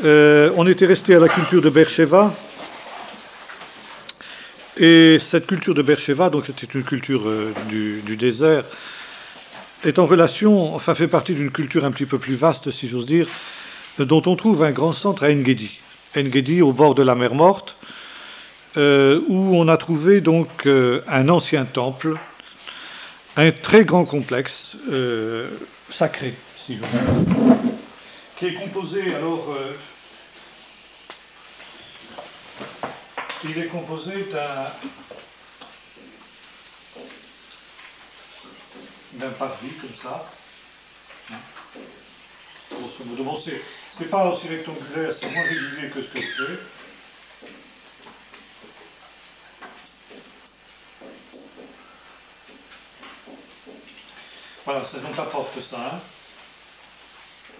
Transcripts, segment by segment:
On était resté à la culture de Beersheba. Et cette culture de Beersheba, donc c'était une culture du désert, est en relation, enfin fait partie d'une culture un petit peu plus vaste, si j'ose dire, dont on trouve un grand centre à En-Gedi. En-Gedi, au bord de la mer Morte, où on a trouvé donc un ancien temple, un très grand complexe sacré, si j'ose dire, qui est composé alors. Il est composé d'un parvis comme ça. Grosso modo, bon, c'est pas aussi rectangulaire, c'est moins régulier que ce que je fais. Voilà, c'est donc la porte ça. Hein.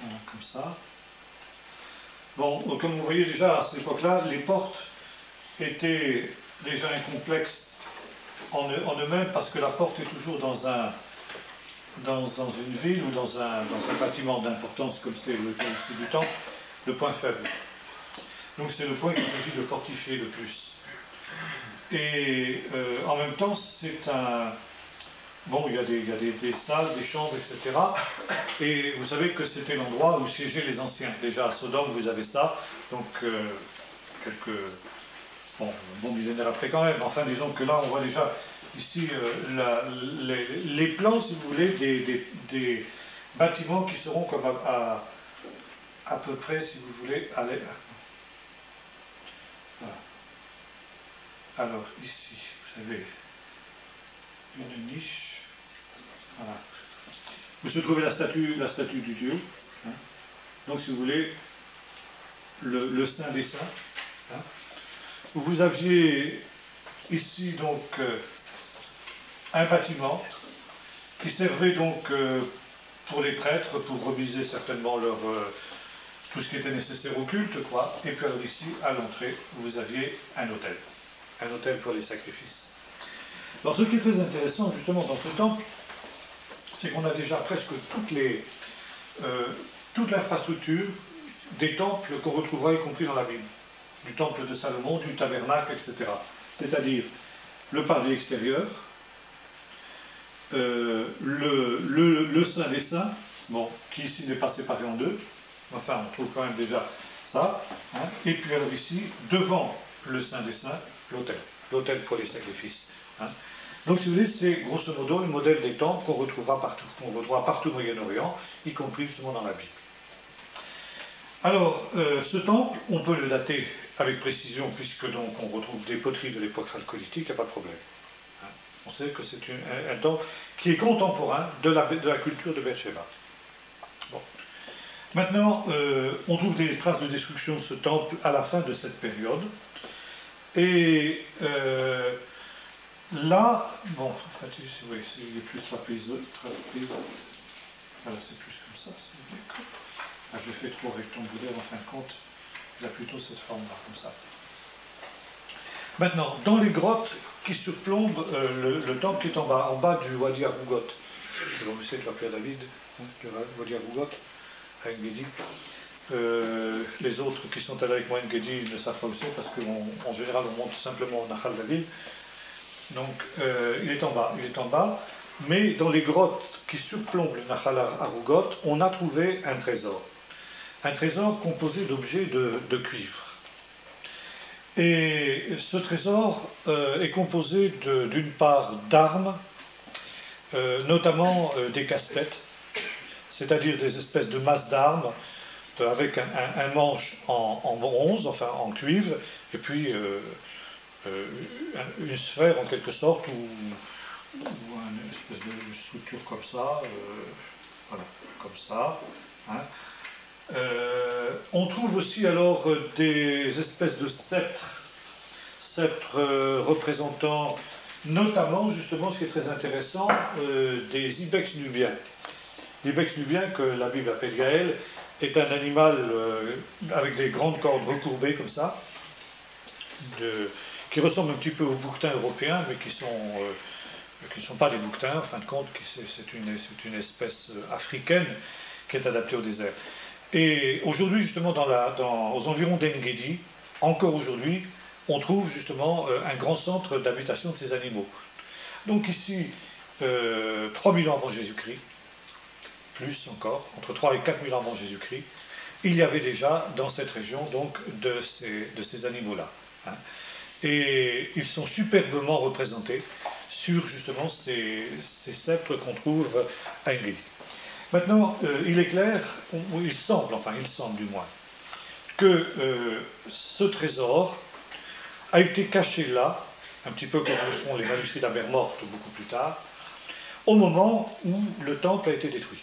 Voilà, comme ça. Bon, donc, comme vous voyez déjà à cette époque-là, les portes étaient déjà un complexe en eux-mêmes parce que la porte est toujours dans une ville ou dans un bâtiment d'importance comme c'est le cas ici du temple, le point faible. Donc c'est le point qu'il s'agit de fortifier le plus. Et en même temps, c'est un... Bon, il y a des salles, des chambres, etc. Et vous savez que c'était l'endroit où siégeaient les anciens. Déjà à Sodome, vous avez ça. Donc, quelques... Bon, un bon millénaire après quand même. Enfin, disons que là, on voit déjà ici les plans, si vous voulez, des bâtiments qui seront comme à peu près, si vous voulez, à l'air. Voilà. Alors, ici, vous savez, une niche. Voilà. Où se trouvait la statue du Dieu. Hein. Donc, si vous voulez, le Saint des Saints. Hein. Vous aviez ici donc un bâtiment qui servait donc pour les prêtres, pour reviser certainement tout ce qui était nécessaire au culte, quoi. Et puis alors ici, à l'entrée, vous aviez un autel pour les sacrifices. Alors ce qui est très intéressant justement dans ce temple, c'est qu'on a déjà presque toute l'infrastructure des temples qu'on retrouvera y compris dans la Bible. Du temple de Salomon, du tabernacle, etc. C'est-à-dire le parvis extérieur, le Saint des Saints, bon, qui ici n'est pas séparé en deux, enfin on trouve quand même déjà ça, hein, et puis alors ici, devant le Saint des Saints, l'autel pour les sacrifices. Hein. Donc si vous voulez, c'est grosso modo le modèle des temples qu'on retrouvera partout au Moyen-Orient, y compris justement dans la Bible. Alors, ce temple, on peut le dater avec précision, puisque donc on retrouve des poteries de l'époque chalcolithique, il n'y a pas de problème. Hein. On sait que c'est un temple qui est contemporain de la culture de Beersheba. Bon. Maintenant, on trouve des traces de destruction de ce temple à la fin de cette période. Et là, bon, en fait, oui, il est plus trapézoïde. Voilà, c'est plus comme ça, c'est d'accord. Ah, je fais trop rectangulaire en fin de compte, il a plutôt cette forme-là, comme ça. Maintenant, dans les grottes qui surplombent le temple qui est en bas du Wadi Arougot, vous savez, tu vas appeler David, hein, le Wadi Arougot, à En-Gedi. Les autres qui sont allés avec moi à En-Gedi ne savent pas où c'est, parce qu'en général, on monte simplement au Nahal David. Donc, il est en bas, mais dans les grottes qui surplombent le Nahal Arougot, on a trouvé un trésor. Un trésor composé d'objets de cuivre. Et ce trésor est composé d'une part d'armes, notamment des casse-têtes, c'est-à-dire des espèces de masses d'armes avec un manche en bronze, enfin en cuivre, et puis une sphère en quelque sorte, ou une espèce de structure comme ça, voilà, comme ça. Hein. On trouve aussi alors des espèces de sceptres représentant notamment, justement, ce qui est très intéressant, des ibex nubiens. L'ibex nubien, que la Bible appelle Gaël, est un animal avec des grandes cordes recourbées comme ça, qui ressemble un petit peu aux bouquetins européens, mais qui ne sont pas des bouquetins, en fin de compte, c'est une espèce africaine qui est adaptée au désert. Et aujourd'hui, justement, aux environs d'Engedi, encore aujourd'hui, on trouve justement un grand centre d'habitation de ces animaux. Donc ici, 3000 ans avant Jésus-Christ, plus encore, entre 3 et 4000 ans avant Jésus-Christ, il y avait déjà dans cette région donc de ces animaux-là. Hein. Et ils sont superbement représentés sur justement ces sceptres qu'on trouve à Engedi. Maintenant, il est clair, il semble du moins, que ce trésor a été caché là, un petit peu comme le sont les manuscrits de la mer Morte beaucoup plus tard, au moment où le temple a été détruit.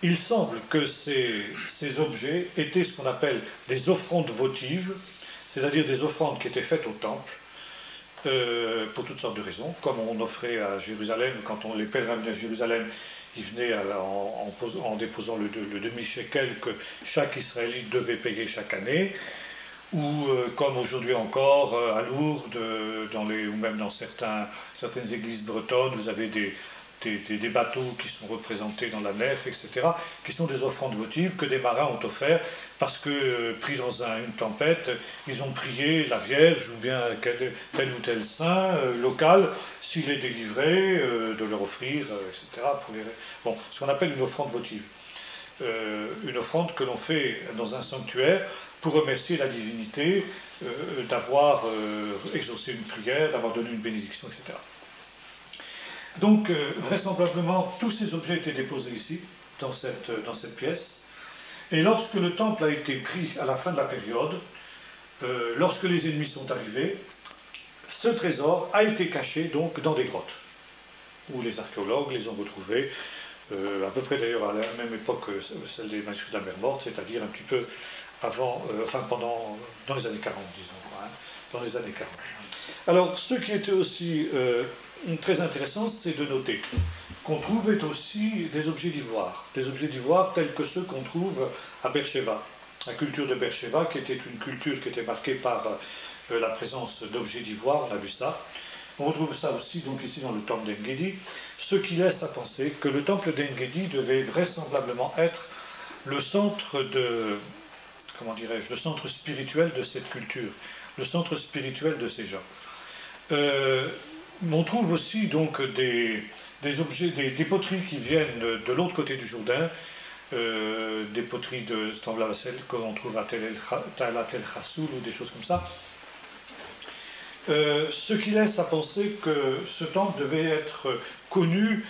Il semble que ces objets étaient ce qu'on appelle des offrandes votives, c'est-à-dire des offrandes qui étaient faites au temple, pour toutes sortes de raisons, comme on offrait à Jérusalem, quand les pèlerins venaient à Jérusalem, ils venaient en déposant le demi-shekel que chaque Israélite devait payer chaque année, ou comme aujourd'hui encore à Lourdes, ou même dans certaines églises bretonnes, vous avez des bateaux qui sont représentés dans la nef, etc., qui sont des offrandes votives que des marins ont offertes parce que, pris dans une tempête, ils ont prié la Vierge ou bien tel ou tel saint local, s'il est délivré, de leur offrir, etc. Bon, ce qu'on appelle une offrande votive. Une offrande que l'on fait dans un sanctuaire pour remercier la divinité d'avoir exaucé une prière, d'avoir donné une bénédiction, etc. Donc, vraisemblablement, tous ces objets étaient déposés ici, dans cette pièce. Et lorsque le temple a été pris à la fin de la période, lorsque les ennemis sont arrivés, ce trésor a été caché donc dans des grottes, où les archéologues les ont retrouvés, à peu près d'ailleurs à la même époque que celle des manuscrits de la mer Morte, c'est-à-dire un petit peu avant, dans les années 40, disons, hein, dans les années 40. Alors, ce qui était aussi très intéressant, c'est de noter qu'on trouvait aussi des objets d'ivoire tels que ceux qu'on trouve à Beersheba, la culture de Beersheba, qui était une culture qui était marquée par la présence d'objets d'ivoire, on a vu ça. On retrouve ça aussi donc ici dans le temple d'Engedi, ce qui laisse à penser que le temple d'Engedi devait vraisemblablement être le centre le centre spirituel de cette culture, le centre spirituel de ces gens. On trouve aussi donc des objets, des poteries qui viennent de l'autre côté du Jourdain, des poteries semblables à celles qu'on trouve à Tel Khassoul ou des choses comme ça. Ce qui laisse à penser que ce temple devait être connu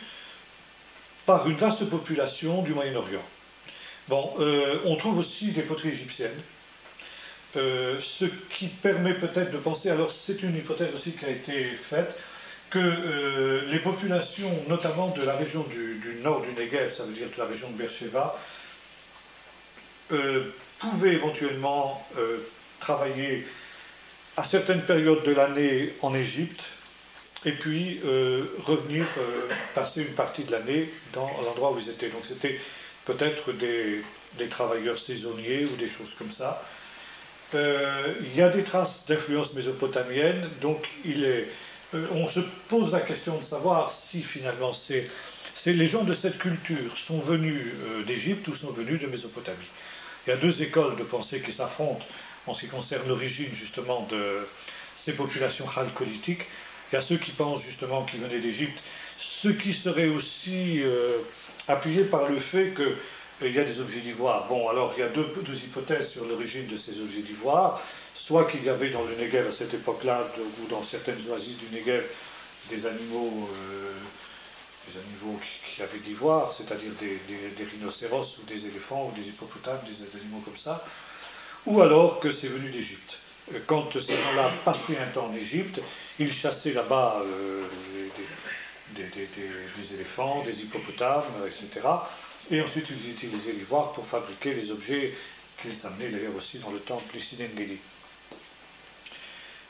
par une vaste population du Moyen-Orient. Bon, on trouve aussi des poteries égyptiennes, ce qui permet peut-être de penser, alors c'est une hypothèse aussi qui a été faite, que les populations, notamment de la région du nord du Negev, ça veut dire de la région de Beersheba, pouvaient éventuellement travailler à certaines périodes de l'année en Égypte, et puis revenir passer une partie de l'année dans l'endroit où ils étaient. Donc c'était peut-être des travailleurs saisonniers ou des choses comme ça. Il y a des traces d'influence mésopotamienne, donc on se pose la question de savoir si finalement les gens de cette culture sont venus d'Égypte ou sont venus de Mésopotamie. Il y a deux écoles de pensée qui s'affrontent en ce qui concerne l'origine justement de ces populations chalcolithiques. Il y a ceux qui pensent justement qu'ils venaient d'Égypte, ce qui serait aussi appuyé par le fait qu'il y a des objets d'ivoire. Bon, alors il y a deux hypothèses sur l'origine de ces objets d'ivoire. Soit qu'il y avait dans le Negev à cette époque-là, ou dans certaines oasis du Negev, des animaux qui avaient d'ivoire, c'est-à-dire des rhinocéros ou des éléphants ou des hippopotames, des animaux comme ça. Ou alors que c'est venu d'Égypte. Quand ces gens-là passaient un temps en Égypte, ils chassaient là-bas des éléphants, des hippopotames, etc. Et ensuite ils utilisaient l'ivoire pour fabriquer les objets qu'ils amenaient d'ailleurs aussi dans le temple ici d'Engedi.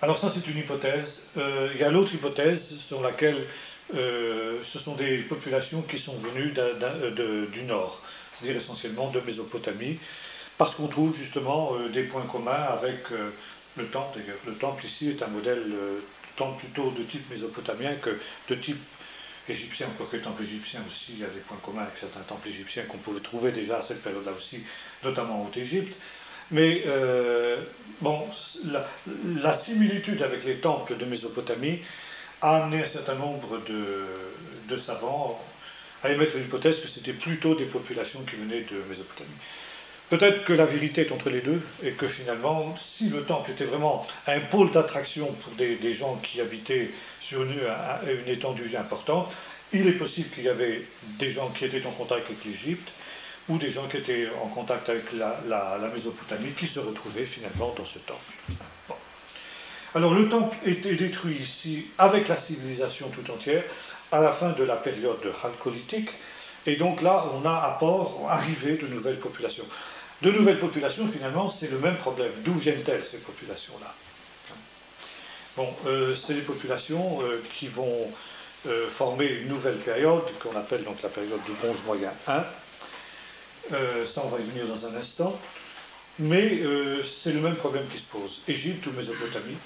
Alors ça c'est une hypothèse. Il y a l'autre hypothèse sur laquelle ce sont des populations qui sont venues du nord, c'est-à-dire essentiellement de Mésopotamie, parce qu'on trouve justement des points communs avec le temple. D'ailleurs, le temple ici est un modèle temple plutôt de type mésopotamien que de type égyptien, quoique le temple égyptien aussi, il y a des points communs avec certains temples égyptiens qu'on pouvait trouver déjà à cette période-là aussi, notamment en Haute-Égypte. Mais bon, la similitude avec les temples de Mésopotamie a amené un certain nombre de savants à émettre l'hypothèse que c'était plutôt des populations qui venaient de Mésopotamie. Peut-être que la vérité est entre les deux, et que finalement, si le temple était vraiment un pôle d'attraction pour des gens qui habitaient sur une étendue importante, il est possible qu'il y avait des gens qui étaient en contact avec l'Égypte, ou des gens qui étaient en contact avec la Mésopotamie, qui se retrouvaient finalement dans ce temple. Bon. Alors le temple était détruit ici, avec la civilisation tout entière, à la fin de la période chalcolithique, et donc là, on a à port arrivé de nouvelles populations. De nouvelles populations, finalement, c'est le même problème. D'où viennent-elles, ces populations-là? Bon, c'est des populations qui vont former une nouvelle période, qu'on appelle donc la période du bronze moyen 1. Ça, on va y venir dans un instant. Mais c'est le même problème qui se pose. Égypte ou Mésopotamie?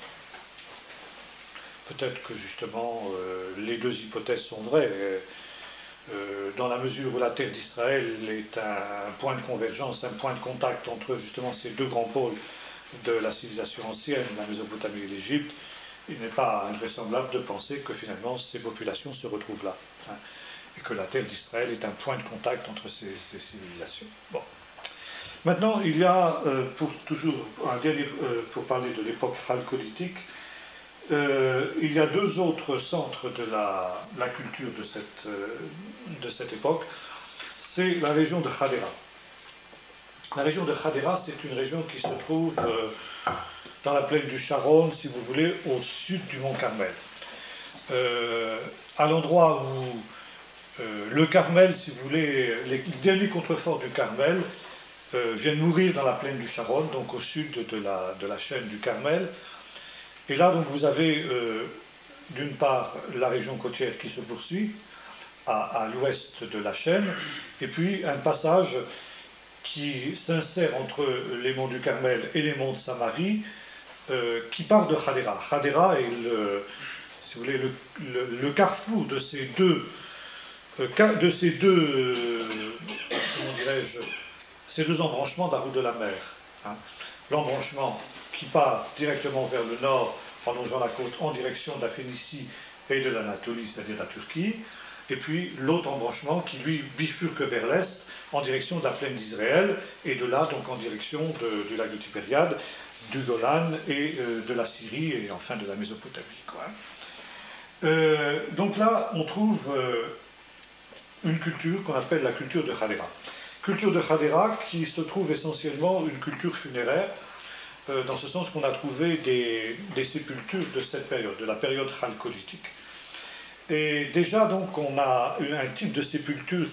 Peut-être que, justement, les deux hypothèses sont vraies. Dans la mesure où la terre d'Israël est un point de convergence, un point de contact entre justement ces deux grands pôles de la civilisation ancienne, la Mésopotamie et l'Égypte, il n'est pas invraisemblable de penser que finalement ces populations se retrouvent là, hein, et que la terre d'Israël est un point de contact entre ces civilisations. Bon. Maintenant, il y a, pour parler de l'époque chalcolithique, il y a deux autres centres de la culture de cette époque. C'est la région de Hadera. La région de Hadera, c'est une région qui se trouve dans la plaine du Sharon, si vous voulez, au sud du mont Carmel. À l'endroit où le Carmel, si vous voulez, les derniers contreforts du Carmel viennent mourir dans la plaine du Sharon, donc au sud de la chaîne du Carmel. Et là, donc, vous avez, d'une part, la région côtière qui se poursuit, à l'ouest de la chaîne, et puis un passage qui s'insère entre les monts du Carmel et les monts de Samarie, qui part de Hadera. Hadera est, si vous voulez, le carrefour de ces deux comment dirais-je, ces deux embranchements de la route de la mer. Hein. L'embranchement qui part directement vers le nord, en longeant la côte, en direction de la Phénicie et de l'Anatolie, c'est-à-dire la Turquie, et puis l'autre embranchement qui, lui, bifurque vers l'est, en direction de la plaine d'Israël, et de là, donc, en direction du lac de Tibériade, du Golan et de la Syrie, et enfin de la Mésopotamie. Quoi. Donc là, on trouve une culture qu'on appelle la culture de Hadera. Culture de Hadera qui se trouve essentiellement une culture funéraire, dans ce sens qu'on a trouvé des sépultures de cette période, de la période chalcolithique. Et déjà, donc, on a un type de sépulture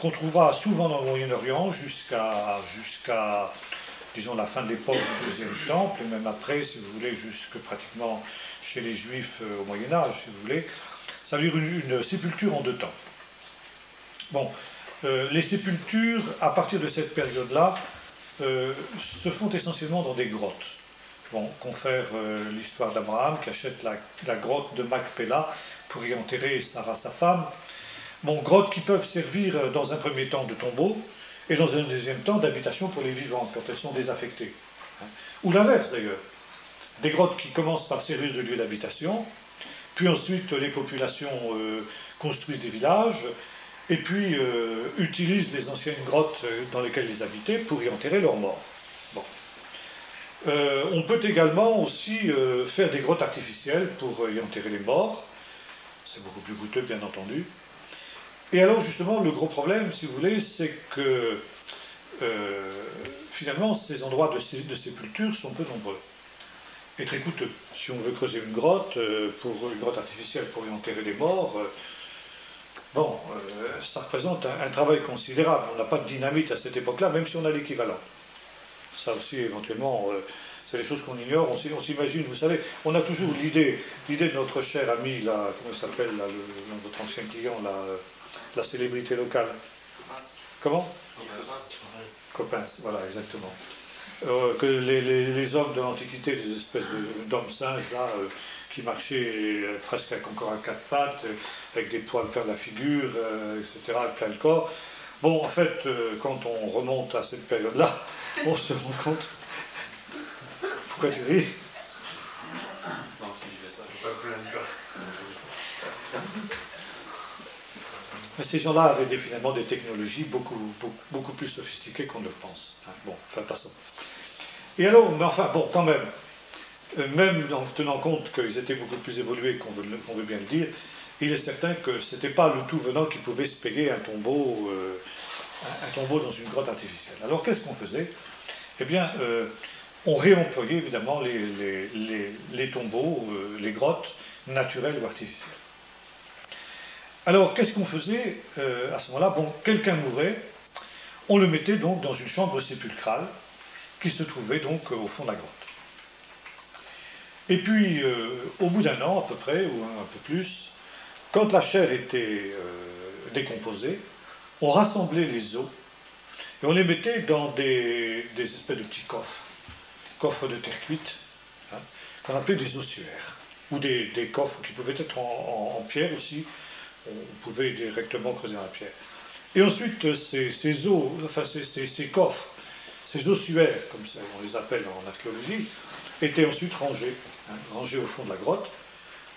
qu'on trouvera souvent dans le Moyen-Orient jusqu'à, disons, la fin de l'époque du Deuxième Temple, et même après, si vous voulez, jusque pratiquement chez les Juifs au Moyen-Âge, si vous voulez. Ça veut dire une sépulture en deux temps. Bon, les sépultures, à partir de cette période-là, se font essentiellement dans des grottes. Bon, confère l'histoire d'Abraham qui achète la grotte de Macpéla pour y enterrer Sarah, sa femme. Bon, grottes qui peuvent servir dans un premier temps de tombeau et dans un deuxième temps d'habitation pour les vivants quand elles sont désaffectées. Hein. Ou l'inverse d'ailleurs. Des grottes qui commencent par servir de lieu d'habitation, puis ensuite les populations construisent des villages, et puis utilisent les anciennes grottes dans lesquelles ils habitaient pour y enterrer leurs morts. Bon. On peut également aussi faire des grottes artificielles pour y enterrer les morts. C'est beaucoup plus coûteux, bien entendu. Et alors, justement, le gros problème, si vous voulez, c'est que finalement, ces endroits de sépulture sont peu nombreux et très coûteux. Si on veut creuser une grotte artificielle pour y enterrer les morts, ça représente un travail considérable. On n'a pas de dynamite à cette époque-là, même si on a l'équivalent. Ça aussi, éventuellement, c'est des choses qu'on ignore. On s'imagine, vous savez, on a toujours l'idée de notre cher ami, là, comment il s'appelle, là, votre ancien client, là, la célébrité locale. Comment Coppens, voilà, exactement. que les hommes de l'Antiquité, des espèces d'hommes singes, là, qui marchaient presque encore à quatre pattes, avec des poils plein de la figure, etc., plein le corps. Bon, en fait, quand on remonte à cette période-là, on se rend compte... Pourquoi tu ris? Non, si je fais ça, je ne peux pas plus encore. Ces gens-là avaient finalement des technologies beaucoup plus sophistiquées qu'on ne le pense. Bon, enfin, passons. Et alors, mais enfin, bon, quand même, même en tenant compte qu'ils étaient beaucoup plus évolués qu'on veut bien le dire, il est certain que ce n'était pas le tout venant qui pouvait se payer un tombeau dans une grotte artificielle. Alors, qu'est-ce qu'on faisait? Eh bien, on réemployait évidemment les tombeaux, les grottes naturelles ou artificielles. Alors, qu'est-ce qu'on faisait à ce moment-là? Bon, quelqu'un mourait, on le mettait donc dans une chambre sépulcrale qui se trouvait donc au fond de la grotte. Et puis, au bout d'un an à peu près, ou un peu plus, quand la chair était décomposée, on rassemblait les os et on les mettait dans des espèces de petits coffres de terre cuite, hein, qu'on appelait des ossuaires, ou des coffres qui pouvaient être en pierre aussi. On pouvait directement creuser dans la pierre. Et ensuite, ces os, enfin ces coffres, ces ossuaires, comme ça, on les appelle en archéologie, étaient ensuite rangés au fond de la grotte,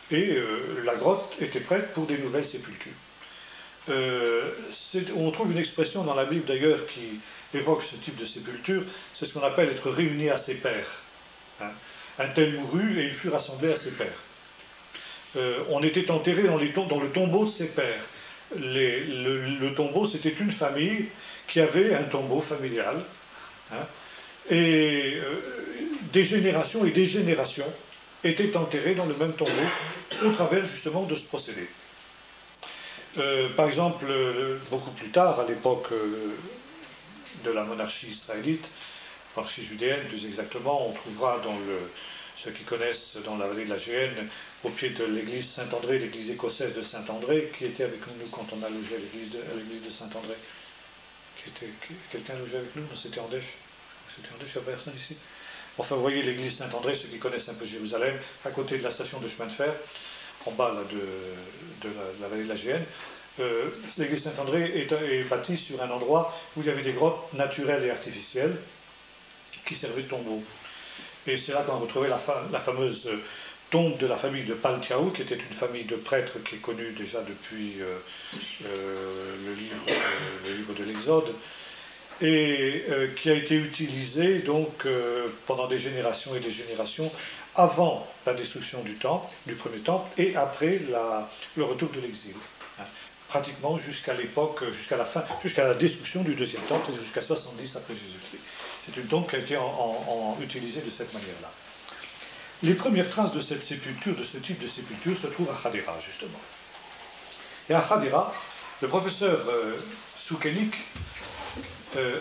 et la grotte était prête pour des nouvelles sépultures. On trouve une expression dans la Bible d'ailleurs qui évoque ce type de sépulture, c'est ce qu'on appelle être réuni à ses pairs. Hein. Un tel mourut et il fut rassemblé à ses pairs. On était enterré dans le tombeau de ses pères. Le tombeau, c'était une famille qui avait un tombeau familial. Hein, et des générations et des générations étaient enterrées dans le même tombeau au travers justement de ce procédé. Par exemple, beaucoup plus tard, à l'époque de la monarchie israélite, monarchie judéenne plus exactement, on trouvera ceux qui connaissent dans la vallée de la Géhenne, au pied de l'église Saint-André, l'église écossaise de Saint-André, qui était avec nous quand on a logé à l'église de Saint-André. Quelqu'un logeait avec nous? C'était Andèche. C'était Andèche, il n'y a personne ici. Enfin, vous voyez l'église Saint-André, ceux qui connaissent un peu Jérusalem, à côté de la station de chemin de fer, en bas là, de la vallée de la Géhenne. L'église Saint-André est bâtie sur un endroit où il y avait des grottes naturelles et artificielles qui servaient de tombeaux. Et c'est là qu'on retrouvait la fameuse tombe de la famille de Paltiaou, qui était une famille de prêtres qui est connue déjà depuis le livre de l'Exode, et qui a été utilisée donc pendant des générations et des générations avant la destruction du premier temple, et après le retour de l'exil. Hein. Pratiquement jusqu'à la destruction du deuxième temple, et jusqu'à 70 après Jésus-Christ. C'est une tombe qui a été utilisée de cette manière-là. Les premières traces de cette sépulture, de ce type de sépulture, se trouvent à Hadera, justement. Et à Hadera, le professeur Soukenik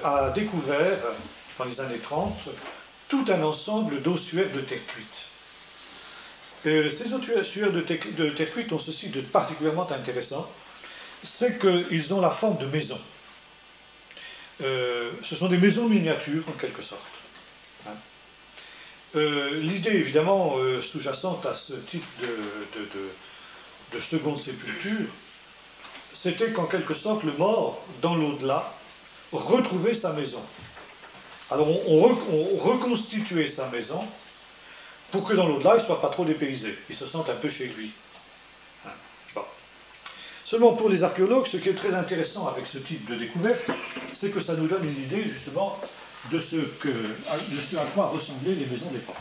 a découvert, dans les années 30, tout un ensemble d'ossuaires de terre cuite. Ces ossuaires de terre cuite ont ceci de particulièrement intéressant, c'est qu'ils ont la forme de maisons. Ce sont des maisons miniatures, en quelque sorte. Hein. L'idée, évidemment, sous-jacente à ce type de seconde sépulture, c'était qu'en quelque sorte, le mort, dans l'au-delà, retrouvait sa maison. Alors, on reconstituait sa maison pour que dans l'au-delà, il ne soit pas trop dépaysé. Il se sente un peu chez lui. Hein. Bon. Seulement, pour les archéologues, ce qui est très intéressant avec ce type de découverte, c'est que ça nous donne une idée, justement, de ce à quoi ressemblaient les maisons d'époque.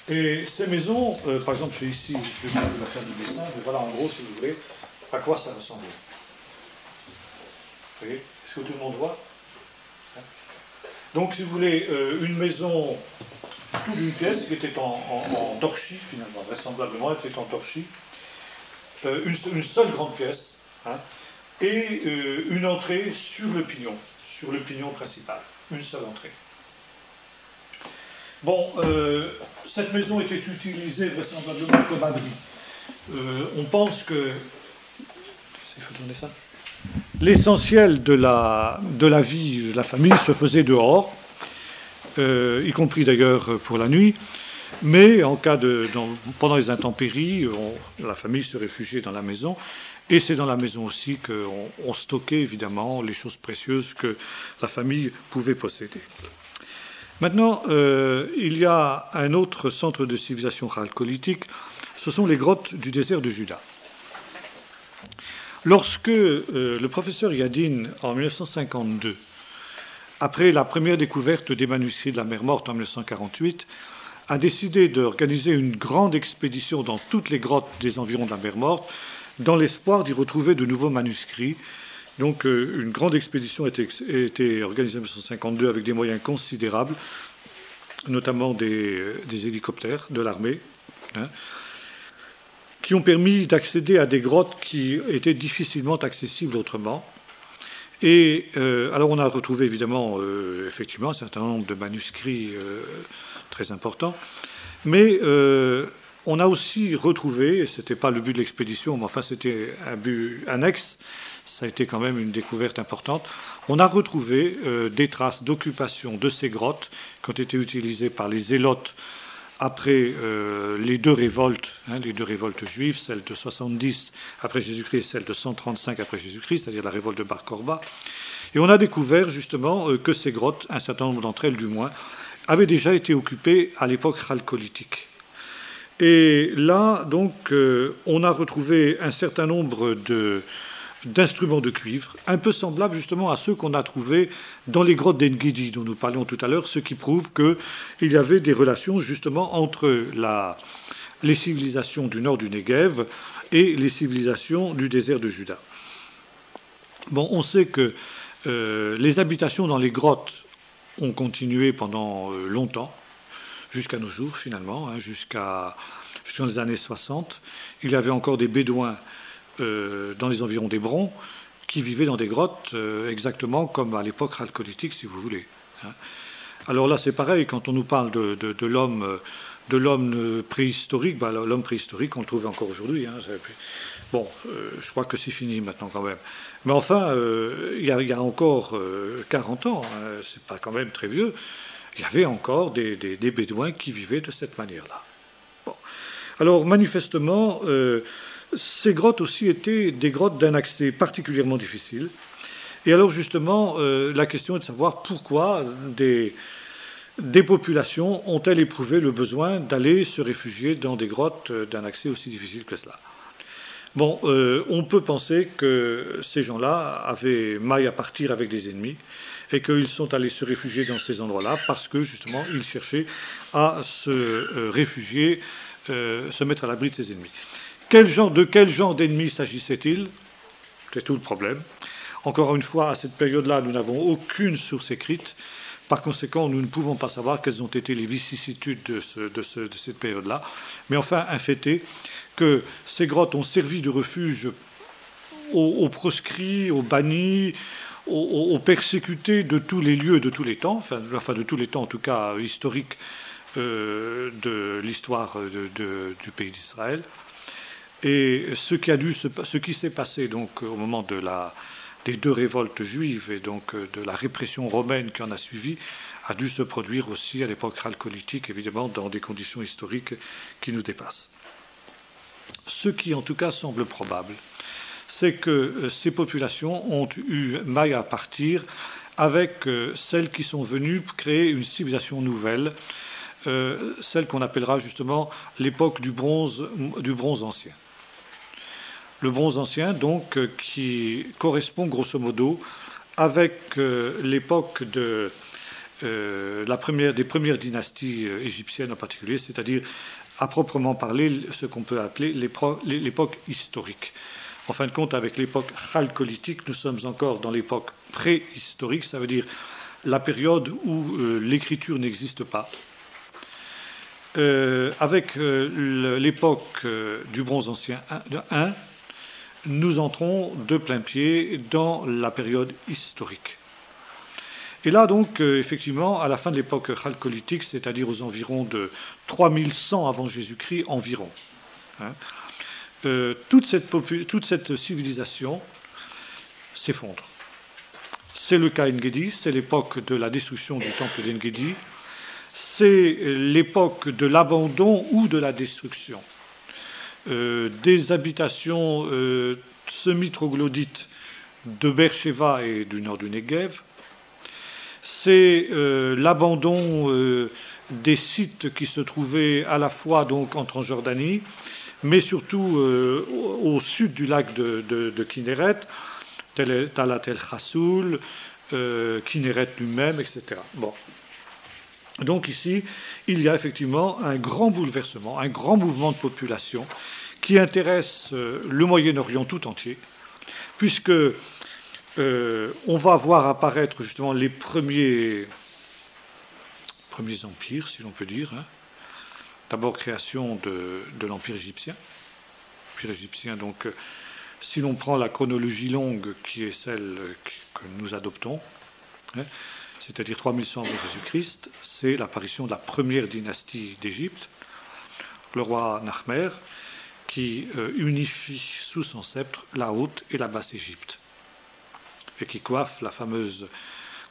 Et ces maisons, par exemple, j'ai ici, je vais vous la faire du dessin, mais voilà en gros, si vous voulez, à quoi ça ressemblait. Vous voyez? Est-ce que tout le monde voit? Donc, si vous voulez, une maison, toute une pièce qui était en torchis, finalement, vraisemblablement, elle était en torchis, une seule grande pièce, hein, et une entrée sur le pignon principal, une seule entrée. Bon, cette maison était utilisée vraisemblablement comme abri. On pense que... Il faut tourner ça. L'essentiel de la vie de la famille se faisait dehors, y compris d'ailleurs pour la nuit. Mais pendant les intempéries, la famille se réfugiait dans la maison. Et c'est dans la maison aussi qu'on stockait évidemment les choses précieuses que la famille pouvait posséder. Maintenant, il y a un autre centre de civilisation chalcolithique, ce sont les grottes du désert de Juda. Lorsque le professeur Yadin, en 1952, après la première découverte des manuscrits de la mer Morte en 1948, a décidé d'organiser une grande expédition dans toutes les grottes des environs de la mer Morte, dans l'espoir d'y retrouver de nouveaux manuscrits. Donc une grande expédition a été organisée en 1952 avec des moyens considérables, notamment des hélicoptères de l'armée, qui ont permis d'accéder à des grottes qui étaient difficilement accessibles autrement. Et alors on a retrouvé évidemment effectivement un certain nombre de manuscrits très importants, mais on a aussi retrouvé, et ce n'était pas le but de l'expédition, mais enfin c'était un but annexe, ça a été quand même une découverte importante, on a retrouvé des traces d'occupation de ces grottes qui ont été utilisées par les zélotes après les deux révoltes juives, celle de 70 après Jésus-Christ et celle de 135 après Jésus-Christ, c'est-à-dire la révolte de Bar Korba. Et on a découvert justement que ces grottes, un certain nombre d'entre elles du moins, avaient déjà été occupées à l'époque chalcolithique. Et là, donc, on a retrouvé un certain nombre d'instruments de cuivre, un peu semblables justement à ceux qu'on a trouvés dans les grottes d'Engedi, dont nous parlions tout à l'heure, ce qui prouve qu'il y avait des relations justement entre les civilisations du nord du Negev et les civilisations du désert de Juda. Bon, on sait que les habitations dans les grottes ont continué pendant longtemps, jusqu'à nos jours finalement, jusqu'aux années 60. Il y avait encore des Bédouins dans les environs d'Hébron qui vivaient dans des grottes exactement comme à l'époque chalcolithique, si vous voulez. Alors là, c'est pareil, quand on nous parle de l'homme préhistorique, l'homme préhistorique, on le trouve encore aujourd'hui. Bon, je crois que c'est fini maintenant quand même. Mais enfin, il y a encore 40 ans, c'est pas quand même très vieux, il y avait encore des Bédouins qui vivaient de cette manière-là. Bon. Alors, manifestement, ces grottes aussi étaient des grottes d'un accès particulièrement difficile. Et alors, justement, la question est de savoir pourquoi des populations ont-elles éprouvé le besoin d'aller se réfugier dans des grottes d'un accès aussi difficile que cela. Bon, on peut penser que ces gens-là avaient maille à partir avec des ennemis et qu'ils sont allés se réfugier dans ces endroits-là parce que, justement, ils cherchaient à se réfugier, se mettre à l'abri de ces ennemis. De quel genre d'ennemis s'agissait-il ? C'est tout le problème. Encore une fois, à cette période-là, nous n'avons aucune source écrite. Par conséquent, nous ne pouvons pas savoir quelles ont été les vicissitudes de cette période-là. Mais enfin, un fait est que ces grottes ont servi de refuge aux proscrits, aux bannis, aux persécutés de tous les lieux, de tous les temps, enfin de tous les temps en tout cas historiques de l'histoire du pays d'Israël. Et ce qui s'est passé donc au moment des deux révoltes juives et donc de la répression romaine qui en a suivi a dû se produire aussi à l'époque chalcolithique, évidemment dans des conditions historiques qui nous dépassent. Ce qui en tout cas semble probable, c'est que ces populations ont eu maille à partir avec celles qui sont venues créer une civilisation nouvelle, celle qu'on appellera justement l'époque du bronze ancien. Le bronze ancien, donc, qui correspond grosso modo avec l'époque des premières dynasties égyptiennes en particulier, c'est-à-dire à proprement parler ce qu'on peut appeler l'époque historique. En fin de compte, avec l'époque chalcolithique, nous sommes encore dans l'époque préhistorique, ça veut dire la période où l'écriture n'existe pas. Avec l'époque du bronze ancien 1, nous entrons de plein pied dans la période historique. Et là, donc, effectivement, à la fin de l'époque chalcolithique, c'est-à-dire aux environs de 3100 avant Jésus-Christ environ, toute cette civilisation s'effondre. C'est le cas Engedi, c'est l'époque de la destruction du temple d'Engedi, c'est l'époque de l'abandon ou de la destruction des habitations semi-troglodytes de Beersheva et du nord du Negev. C'est l'abandon des sites qui se trouvaient à la fois donc en Transjordanie, mais surtout au sud du lac de Kinneret, Talat el Chassoul, Kinneret lui-même, etc. Bon. Donc ici, il y a effectivement un grand bouleversement, un grand mouvement de population qui intéresse le Moyen-Orient tout entier, puisque on va voir apparaître justement les premiers empires, si l'on peut dire. D'abord, création de l'Empire égyptien. L'Empire égyptien, donc, si l'on prend la chronologie longue, qui est celle que nous adoptons, c'est-à-dire 3100 avant Jésus-Christ, c'est l'apparition de la première dynastie d'Égypte, le roi Narmer, qui unifie sous son sceptre la haute et la basse Égypte, et qui coiffe la fameuse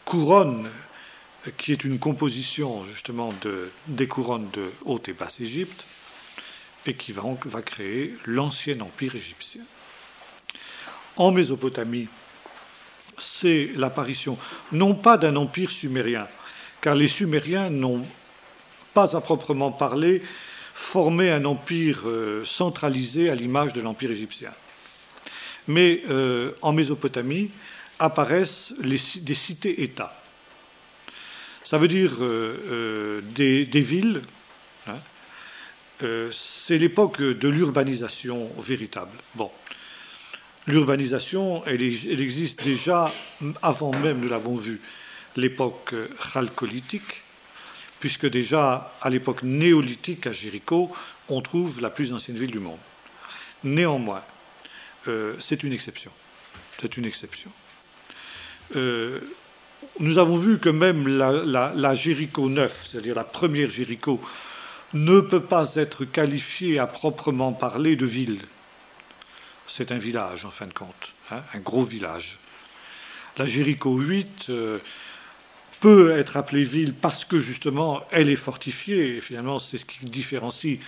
couronne, qui est une composition justement des couronnes de haute et basse Égypte, et qui va créer l'ancien empire égyptien. En Mésopotamie, c'est l'apparition non pas d'un empire sumérien, car les Sumériens n'ont pas à proprement parler formé un empire centralisé à l'image de l'empire égyptien. Mais en Mésopotamie apparaissent des cités-États. Ça veut dire des villes. C'est l'époque de l'urbanisation véritable. Bon. L'urbanisation, elle existe déjà avant même, nous l'avons vu, l'époque chalcolithique, puisque déjà à l'époque néolithique à Jéricho, on trouve la plus ancienne ville du monde. Néanmoins, c'est une exception. C'est une exception. Nous avons vu que même la Jéricho 9, c'est-à-dire la première Jéricho, ne peut pas être qualifiée à proprement parler de ville. C'est un village, en fin de compte, un gros village. La Jéricho 8 peut être appelée ville parce que, justement, elle est fortifiée. Et finalement, c'est ce qui différencie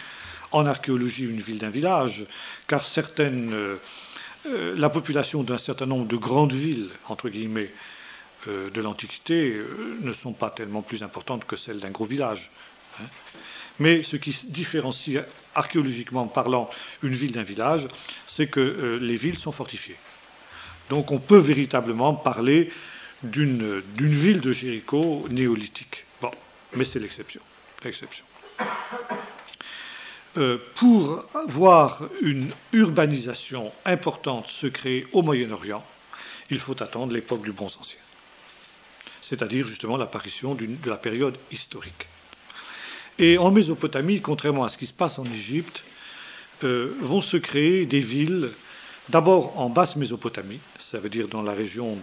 en archéologie une ville d'un village, car la population d'un certain nombre de grandes villes, entre guillemets, de l'Antiquité, ne sont pas tellement plus importantes que celles d'un gros village. Mais ce qui différencie, archéologiquement parlant, une ville d'un village, c'est que les villes sont fortifiées. Donc on peut véritablement parler d'une ville de Jéricho néolithique. Bon, mais c'est l'exception. Pour voir une urbanisation importante se créer au Moyen-Orient, il faut attendre l'époque du Bronze Ancien, c'est-à-dire justement l'apparition de la période historique. Et en Mésopotamie, contrairement à ce qui se passe en Égypte, vont se créer des villes, d'abord en basse Mésopotamie, ça veut dire dans la région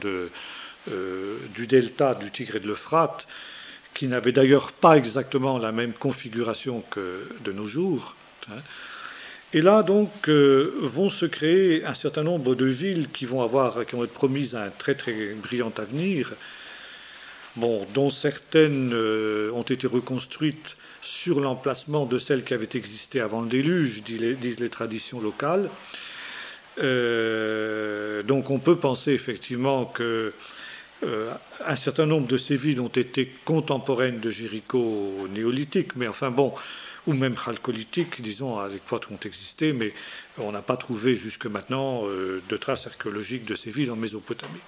du delta du Tigre et de l'Euphrate, qui n'avait d'ailleurs pas exactement la même configuration que de nos jours. Et là, donc, vont se créer un certain nombre de villes qui vont être promises à un très très brillant avenir, dont certaines ont été reconstruites sur l'emplacement de celles qui avaient existé avant le déluge, disent les traditions locales. Donc on peut penser effectivement que un certain nombre de ces villes ont été contemporaines de Jéricho néolithique, mais enfin bon, ou même chalcolithique, disons, à l'époque ont existé, mais on n'a pas trouvé jusque maintenant de traces archéologiques de ces villes en Mésopotamie.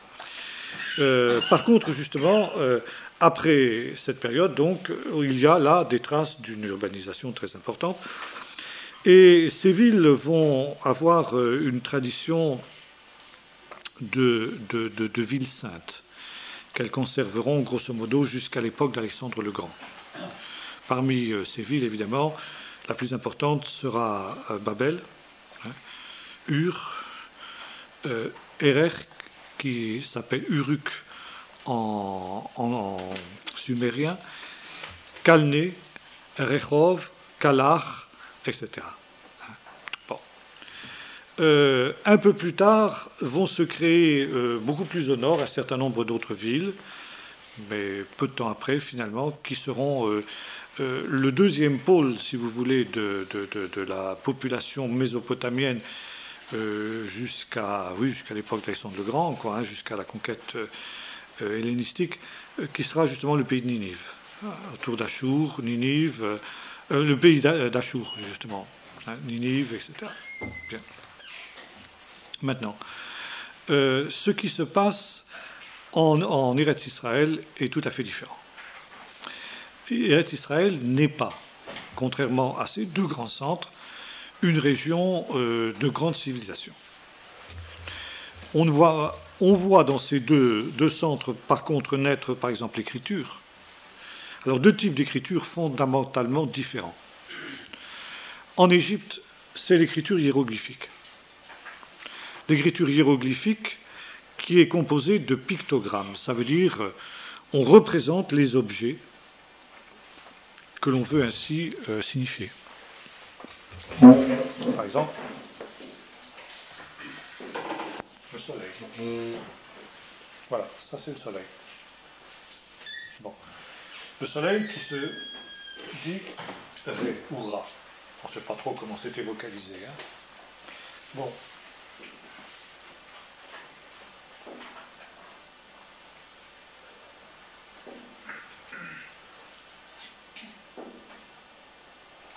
Par contre, justement, après cette période, donc, il y a là des traces d'une urbanisation très importante. Et ces villes vont avoir une tradition de villes saintes, qu'elles conserveront grosso modo jusqu'à l'époque d'Alexandre le Grand. Parmi ces villes, évidemment, la plus importante sera Babel, Ur, Erer, qui s'appelle Uruk en sumérien, Calné, Rehov, Kalach, etc. Bon. Un peu plus tard, vont se créer beaucoup plus au nord un certain nombre d'autres villes, mais peu de temps après, finalement, qui seront le deuxième pôle, si vous voulez, de la population mésopotamienne jusqu'à l'époque d'Alexandre le Grand, quoi, jusqu'à la conquête hellénistique, qui sera justement le pays de Ninive, autour d'Achour, Ninive, le pays d'Achour, justement, Ninive, etc. Bien. Maintenant, ce qui se passe en Eretz Israël est tout à fait différent. Eretz Israël n'est pas, contrairement à ces deux grands centres, une région de grande civilisation. On voit dans ces deux centres, par contre, naître, par exemple, l'écriture. Alors, deux types d'écriture fondamentalement différents. En Égypte, c'est l'écriture hiéroglyphique. L'écriture hiéroglyphique qui est composée de pictogrammes. Ça veut dire, on représente les objets que l'on veut ainsi signifier. Par exemple, le soleil. Voilà, ça c'est le soleil. Bon. Le soleil qui se dit Ré ou Ra. On ne sait pas trop comment c'était vocalisé. Hein. Bon.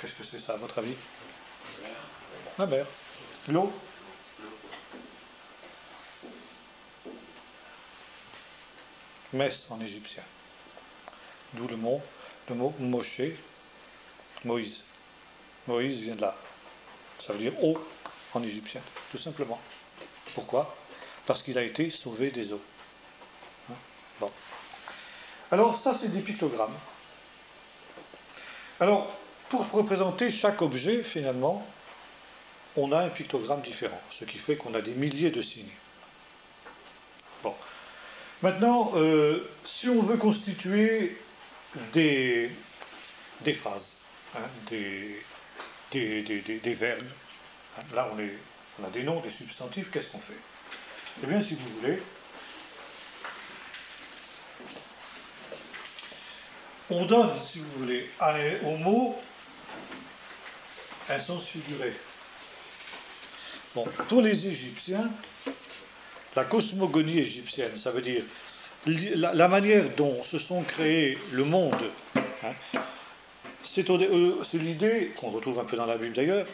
Qu'est-ce que c'est ça, à votre avis? La mer. L'eau. Mess en égyptien. D'où le mot Moshe, Moïse. Moïse vient de là. Ça veut dire eau en égyptien, tout simplement. Pourquoi? Parce qu'il a été sauvé des eaux. Bon. Alors, ça, c'est des pictogrammes. Alors, pour représenter chaque objet, finalement, on a un pictogramme différent, ce qui fait qu'on a des milliers de signes. Bon. Maintenant, si on veut constituer des phrases, hein, des verbes, hein, là on a des noms, des substantifs, qu'est-ce qu'on fait? Eh bien, si vous voulez, on donne, si vous voulez, au mot un sens figuré. Bon, pour les Égyptiens, la cosmogonie égyptienne, ça veut dire la manière dont se sont créés le monde, hein, c'est l'idée, qu'on retrouve un peu dans la Bible d'ailleurs,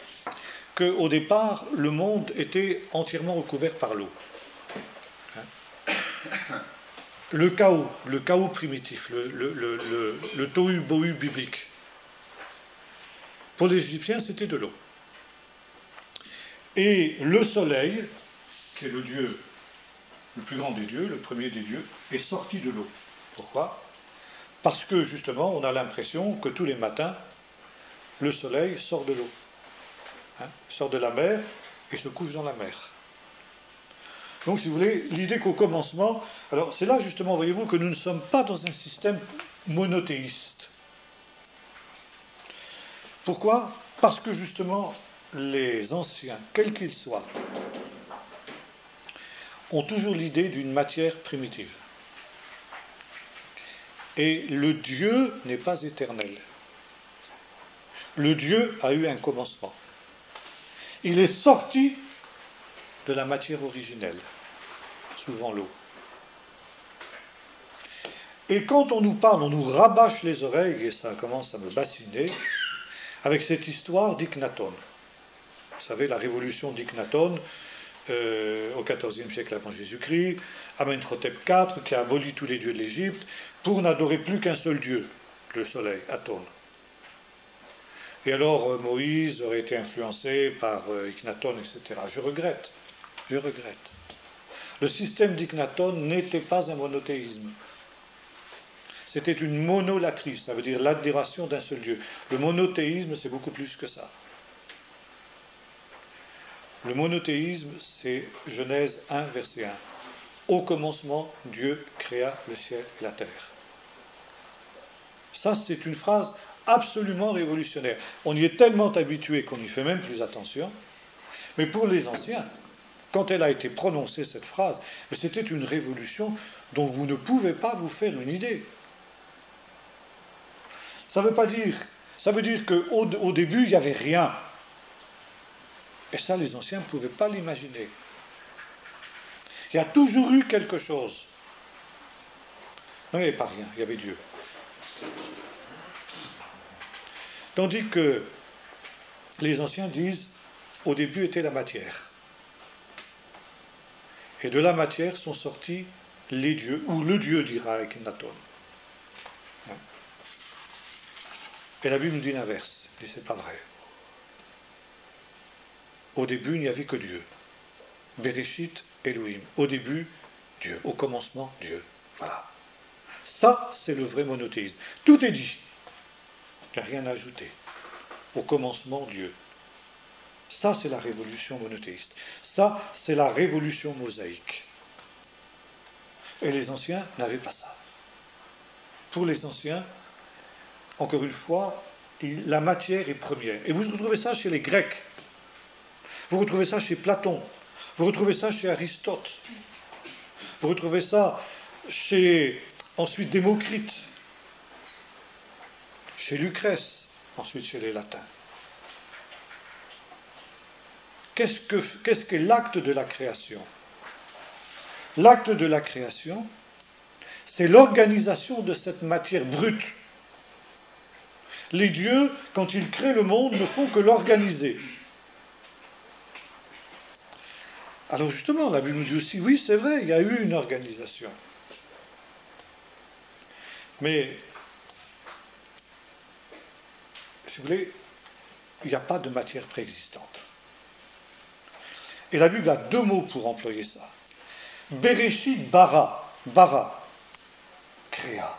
qu'au départ, le monde était entièrement recouvert par l'eau. Hein. Le chaos primitif, le tohu-bohu biblique. Pour les Égyptiens, c'était de l'eau. Et le soleil, qui est le dieu, le plus grand des dieux, le premier des dieux, est sorti de l'eau. Pourquoi? Parce que, justement, on a l'impression que tous les matins, le soleil sort de l'eau. Hein, sort de la mer et se couche dans la mer. Donc, si vous voulez, l'idée qu'au commencement... Alors, c'est là, justement, voyez-vous, que nous ne sommes pas dans un système monothéiste. Pourquoi? Parce que, justement, les anciens, quels qu'ils soient, ont toujours l'idée d'une matière primitive. Et le Dieu n'est pas éternel. Le Dieu a eu un commencement. Il est sorti de la matière originelle, souvent l'eau. Et quand on nous parle, on nous rabâche les oreilles, et ça commence à me bassiner, avec cette histoire d'Iknaton. Vous savez, la révolution d'Iknaton, au XIVe siècle avant Jésus-Christ, Amenhotep IV, qui a aboli tous les dieux de l'Égypte, pour n'adorer plus qu'un seul dieu, le soleil, Aton. Et alors Moïse aurait été influencé par Iknaton, etc. Je regrette. Le système d'Iknaton n'était pas un monothéisme. C'était une monolatrie, ça veut dire l'adoration d'un seul Dieu. Le monothéisme, c'est beaucoup plus que ça. Le monothéisme, c'est Genèse 1, verset 1. Au commencement, Dieu créa le ciel et la terre. Ça, c'est une phrase absolument révolutionnaire. On y est tellement habitué qu'on n'y fait même plus attention. Mais pour les anciens, quand elle a été prononcée, cette phrase, c'était une révolution dont vous ne pouvez pas vous faire une idée. Ça veut pas dire. Ça veut dire qu'au début, il n'y avait rien. Et ça, les anciens ne pouvaient pas l'imaginer. Il y a toujours eu quelque chose. Non, il n'y avait pas rien, il y avait Dieu. Tandis que les anciens disent, au début était la matière. Et de la matière sont sortis les dieux, ou le Dieu dira Akhenaton. Et la Bible nous dit l'inverse. Elle dit c'est pas vrai. Au début, il n'y avait que Dieu. Bereshit Elohim. Au début, Dieu. Au commencement, Dieu. Voilà. Ça, c'est le vrai monothéisme. Tout est dit. Il n'y a rien à ajouter. Au commencement, Dieu. Ça, c'est la révolution monothéiste. Ça, c'est la révolution mosaïque. Et les anciens n'avaient pas ça. Pour les anciens, encore une fois, la matière est première. Et vous retrouvez ça chez les Grecs. Vous retrouvez ça chez Platon. Vous retrouvez ça chez Aristote. Vous retrouvez ça chez, ensuite, Démocrite. Chez Lucrèce. Ensuite, chez les Latins. Qu'est-ce qu'est l'acte de la création? L'acte de la création, c'est l'organisation de cette matière brute. Les dieux, quand ils créent le monde, ne font que l'organiser. Alors justement, la Bible nous dit aussi, oui, c'est vrai, il y a eu une organisation. Mais, si vous voulez, il n'y a pas de matière préexistante. Et la Bible a deux mots pour employer ça. Bereshit bara, bara, créa.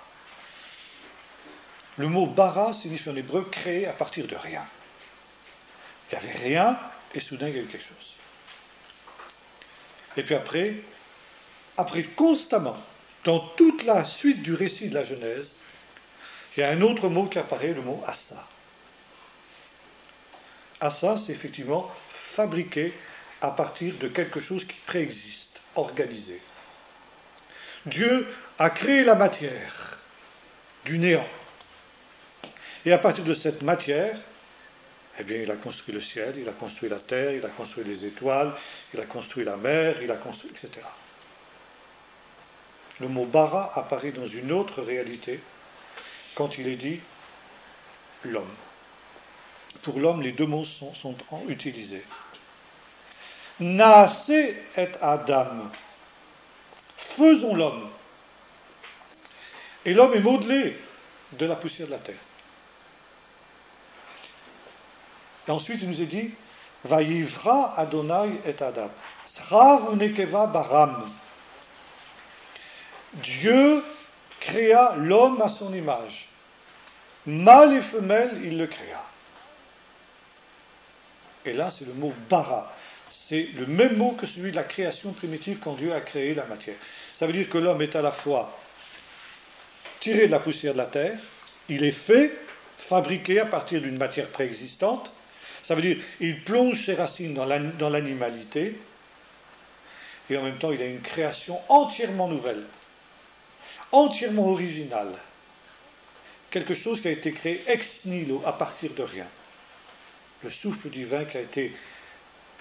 Le mot bara signifie en hébreu créer à partir de rien. Il n'y avait rien et soudain il y a eu quelque chose. Et puis après constamment, dans toute la suite du récit de la Genèse, il y a un autre mot qui apparaît, le mot assa. Assa, c'est effectivement fabriqué à partir de quelque chose qui préexiste, organisé. Dieu a créé la matière du néant. Et à partir de cette matière, eh bien, il a construit le ciel, il a construit la terre, il a construit les étoiles, il a construit la mer, il a construit, etc. Le mot bara apparaît dans une autre réalité quand il est dit l'homme. Pour l'homme, les deux mots sont utilisés. Naase et Adam. Faisons l'homme. Et l'homme est modelé de la poussière de la terre. Et ensuite, il nous est dit Vayivra Adonai et Adam. Srar unekeva baram. Dieu créa l'homme à son image. Mâle et femelle, il le créa. Et là, c'est le mot bara. C'est le même mot que celui de la création primitive quand Dieu a créé la matière. Ça veut dire que l'homme est à la fois tiré de la poussière de la terre, il est fait, fabriqué à partir d'une matière préexistante. Ça veut dire qu'il plonge ses racines dans l'animalité, et en même temps il a une création entièrement nouvelle, entièrement originale. Quelque chose qui a été créé ex nihilo, à partir de rien. Le souffle divin qui a été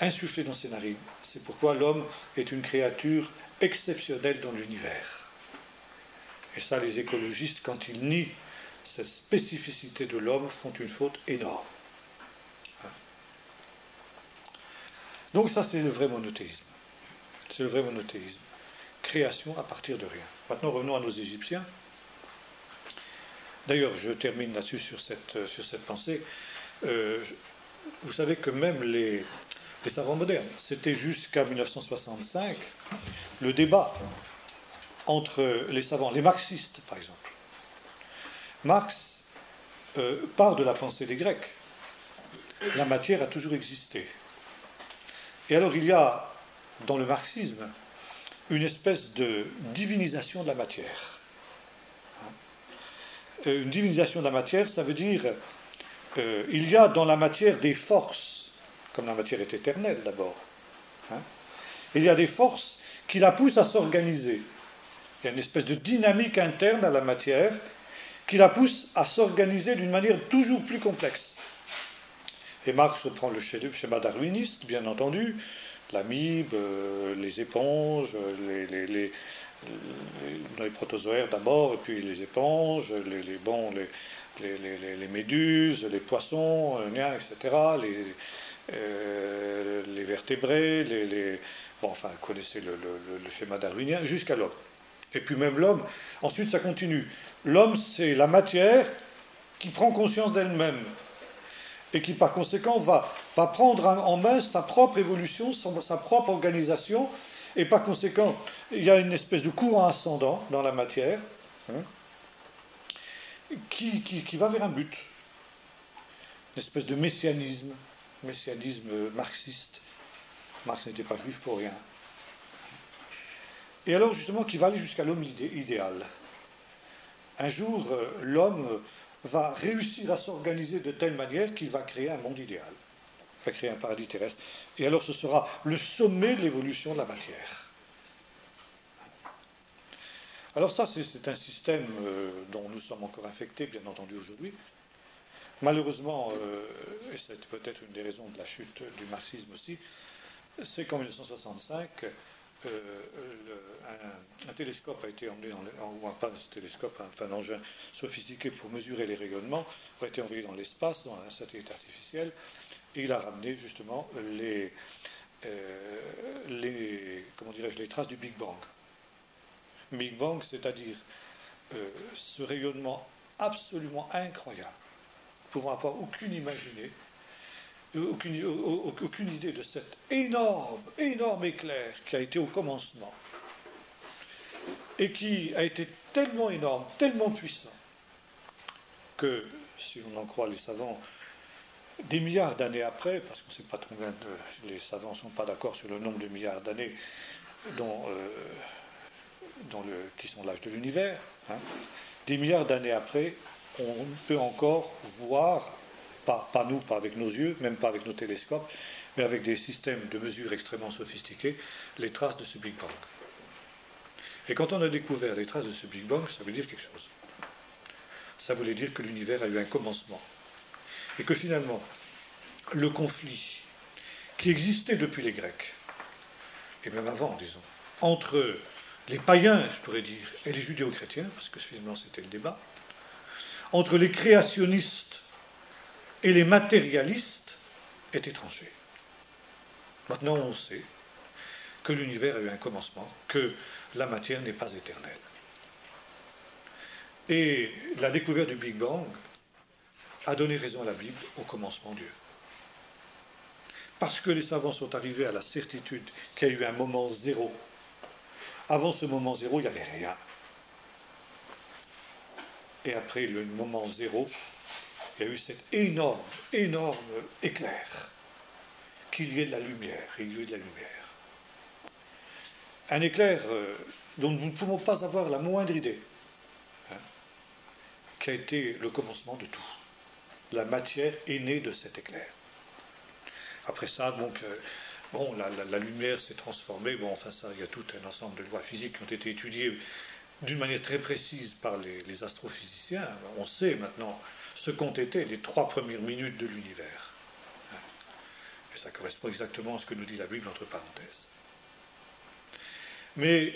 insufflé dans ses narines. C'est pourquoi l'homme est une créature exceptionnelle dans l'univers. Et ça, les écologistes, quand ils nient cette spécificité de l'homme, font une faute énorme. Donc ça, c'est le vrai monothéisme. C'est le vrai monothéisme. Création à partir de rien. Maintenant, revenons à nos Égyptiens. D'ailleurs, je termine là-dessus sur cette pensée. Vous savez que même les savants modernes, c'était jusqu'à 1965, le débat entre les savants, les marxistes par exemple. Marx part de la pensée des Grecs. La matière a toujours existé. Et alors il y a dans le marxisme une espèce de divinisation de la matière. Une divinisation de la matière, ça veut dire il y a dans la matière des forces, comme la matière est éternelle d'abord. Il y a des forces qui la poussent à s'organiser. Il y a une espèce de dynamique interne à la matière qui la pousse à s'organiser d'une manière toujours plus complexe. Et Marx reprend le schéma darwiniste, bien entendu, l'amibe, les éponges, les protozoaires d'abord, et puis les éponges, les méduses, les poissons, etc., les vertébrés, bon, enfin, vous connaissez le schéma darwinien, jusqu'à l'homme. Et puis même l'homme, ensuite ça continue. L'homme, c'est la matière qui prend conscience d'elle-même et qui par conséquent va prendre en main sa propre évolution, sa propre organisation, et par conséquent, il y a une espèce de courant ascendant dans la matière, qui va vers un but, une espèce de messianisme marxiste. Marx n'était pas juif pour rien. Et alors justement qui va aller jusqu'à l'homme idéal. Un jour, l'homme va réussir à s'organiser de telle manière qu'il va créer un monde idéal, va créer un paradis terrestre. Et alors ce sera le sommet de l'évolution de la matière. Alors ça, c'est un système dont nous sommes encore infectés, bien entendu, aujourd'hui. Malheureusement, et c'est peut-être une des raisons de la chute du marxisme aussi, c'est qu'en 1965, un télescope a été emmené pas un télescope, enfin un engin sophistiqué pour mesurer les rayonnements, a été envoyé dans l'espace, dans un satellite artificiel, et il a ramené justement les traces du Big Bang. Big Bang, c'est-à-dire ce rayonnement absolument incroyable, pouvant avoir aucune idée de cet énorme éclair qui a été au commencement et qui a été tellement énorme, tellement puissant que, si on en croit les savants, des milliards d'années après, parce qu'on ne sait pas combien les savants ne sont pas d'accord sur le nombre de milliards d'années qui sont l'âge de l'univers, des milliards d'années après, on peut encore voir, pas nous, pas avec nos yeux, même pas avec nos télescopes, mais avec des systèmes de mesure extrêmement sophistiqués, les traces de ce Big Bang. Et quand on a découvert les traces de ce Big Bang, ça veut dire quelque chose. Ça voulait dire que l'univers a eu un commencement. Et que finalement, le conflit qui existait depuis les Grecs, et même avant, disons, entre les païens, je pourrais dire, et les judéo-chrétiens, parce que finalement c'était le débat, entre les créationnistes et les matérialistes, était tranché. Maintenant, on sait que l'univers a eu un commencement, que la matière n'est pas éternelle. Et la découverte du Big Bang a donné raison à la Bible, au commencement Dieu. Parce que les savants sont arrivés à la certitude qu'il y a eu un moment zéro. Avant ce moment zéro, il n'y avait rien. Et après le moment zéro, il y a eu cet énorme éclair. Qu'il y ait de la lumière, il y ait de la lumière. Un éclair dont nous ne pouvons pas avoir la moindre idée, qui a été le commencement de tout. La matière est née de cet éclair. Après ça, donc, la lumière s'est transformée. Bon, enfin ça, il y a tout un ensemble de lois physiques qui ont été étudiées d'une manière très précise par les astrophysiciens. On sait maintenant ce qu'ont été les 3 premières minutes de l'univers. Et ça correspond exactement à ce que nous dit la Bible, entre parenthèses. Mais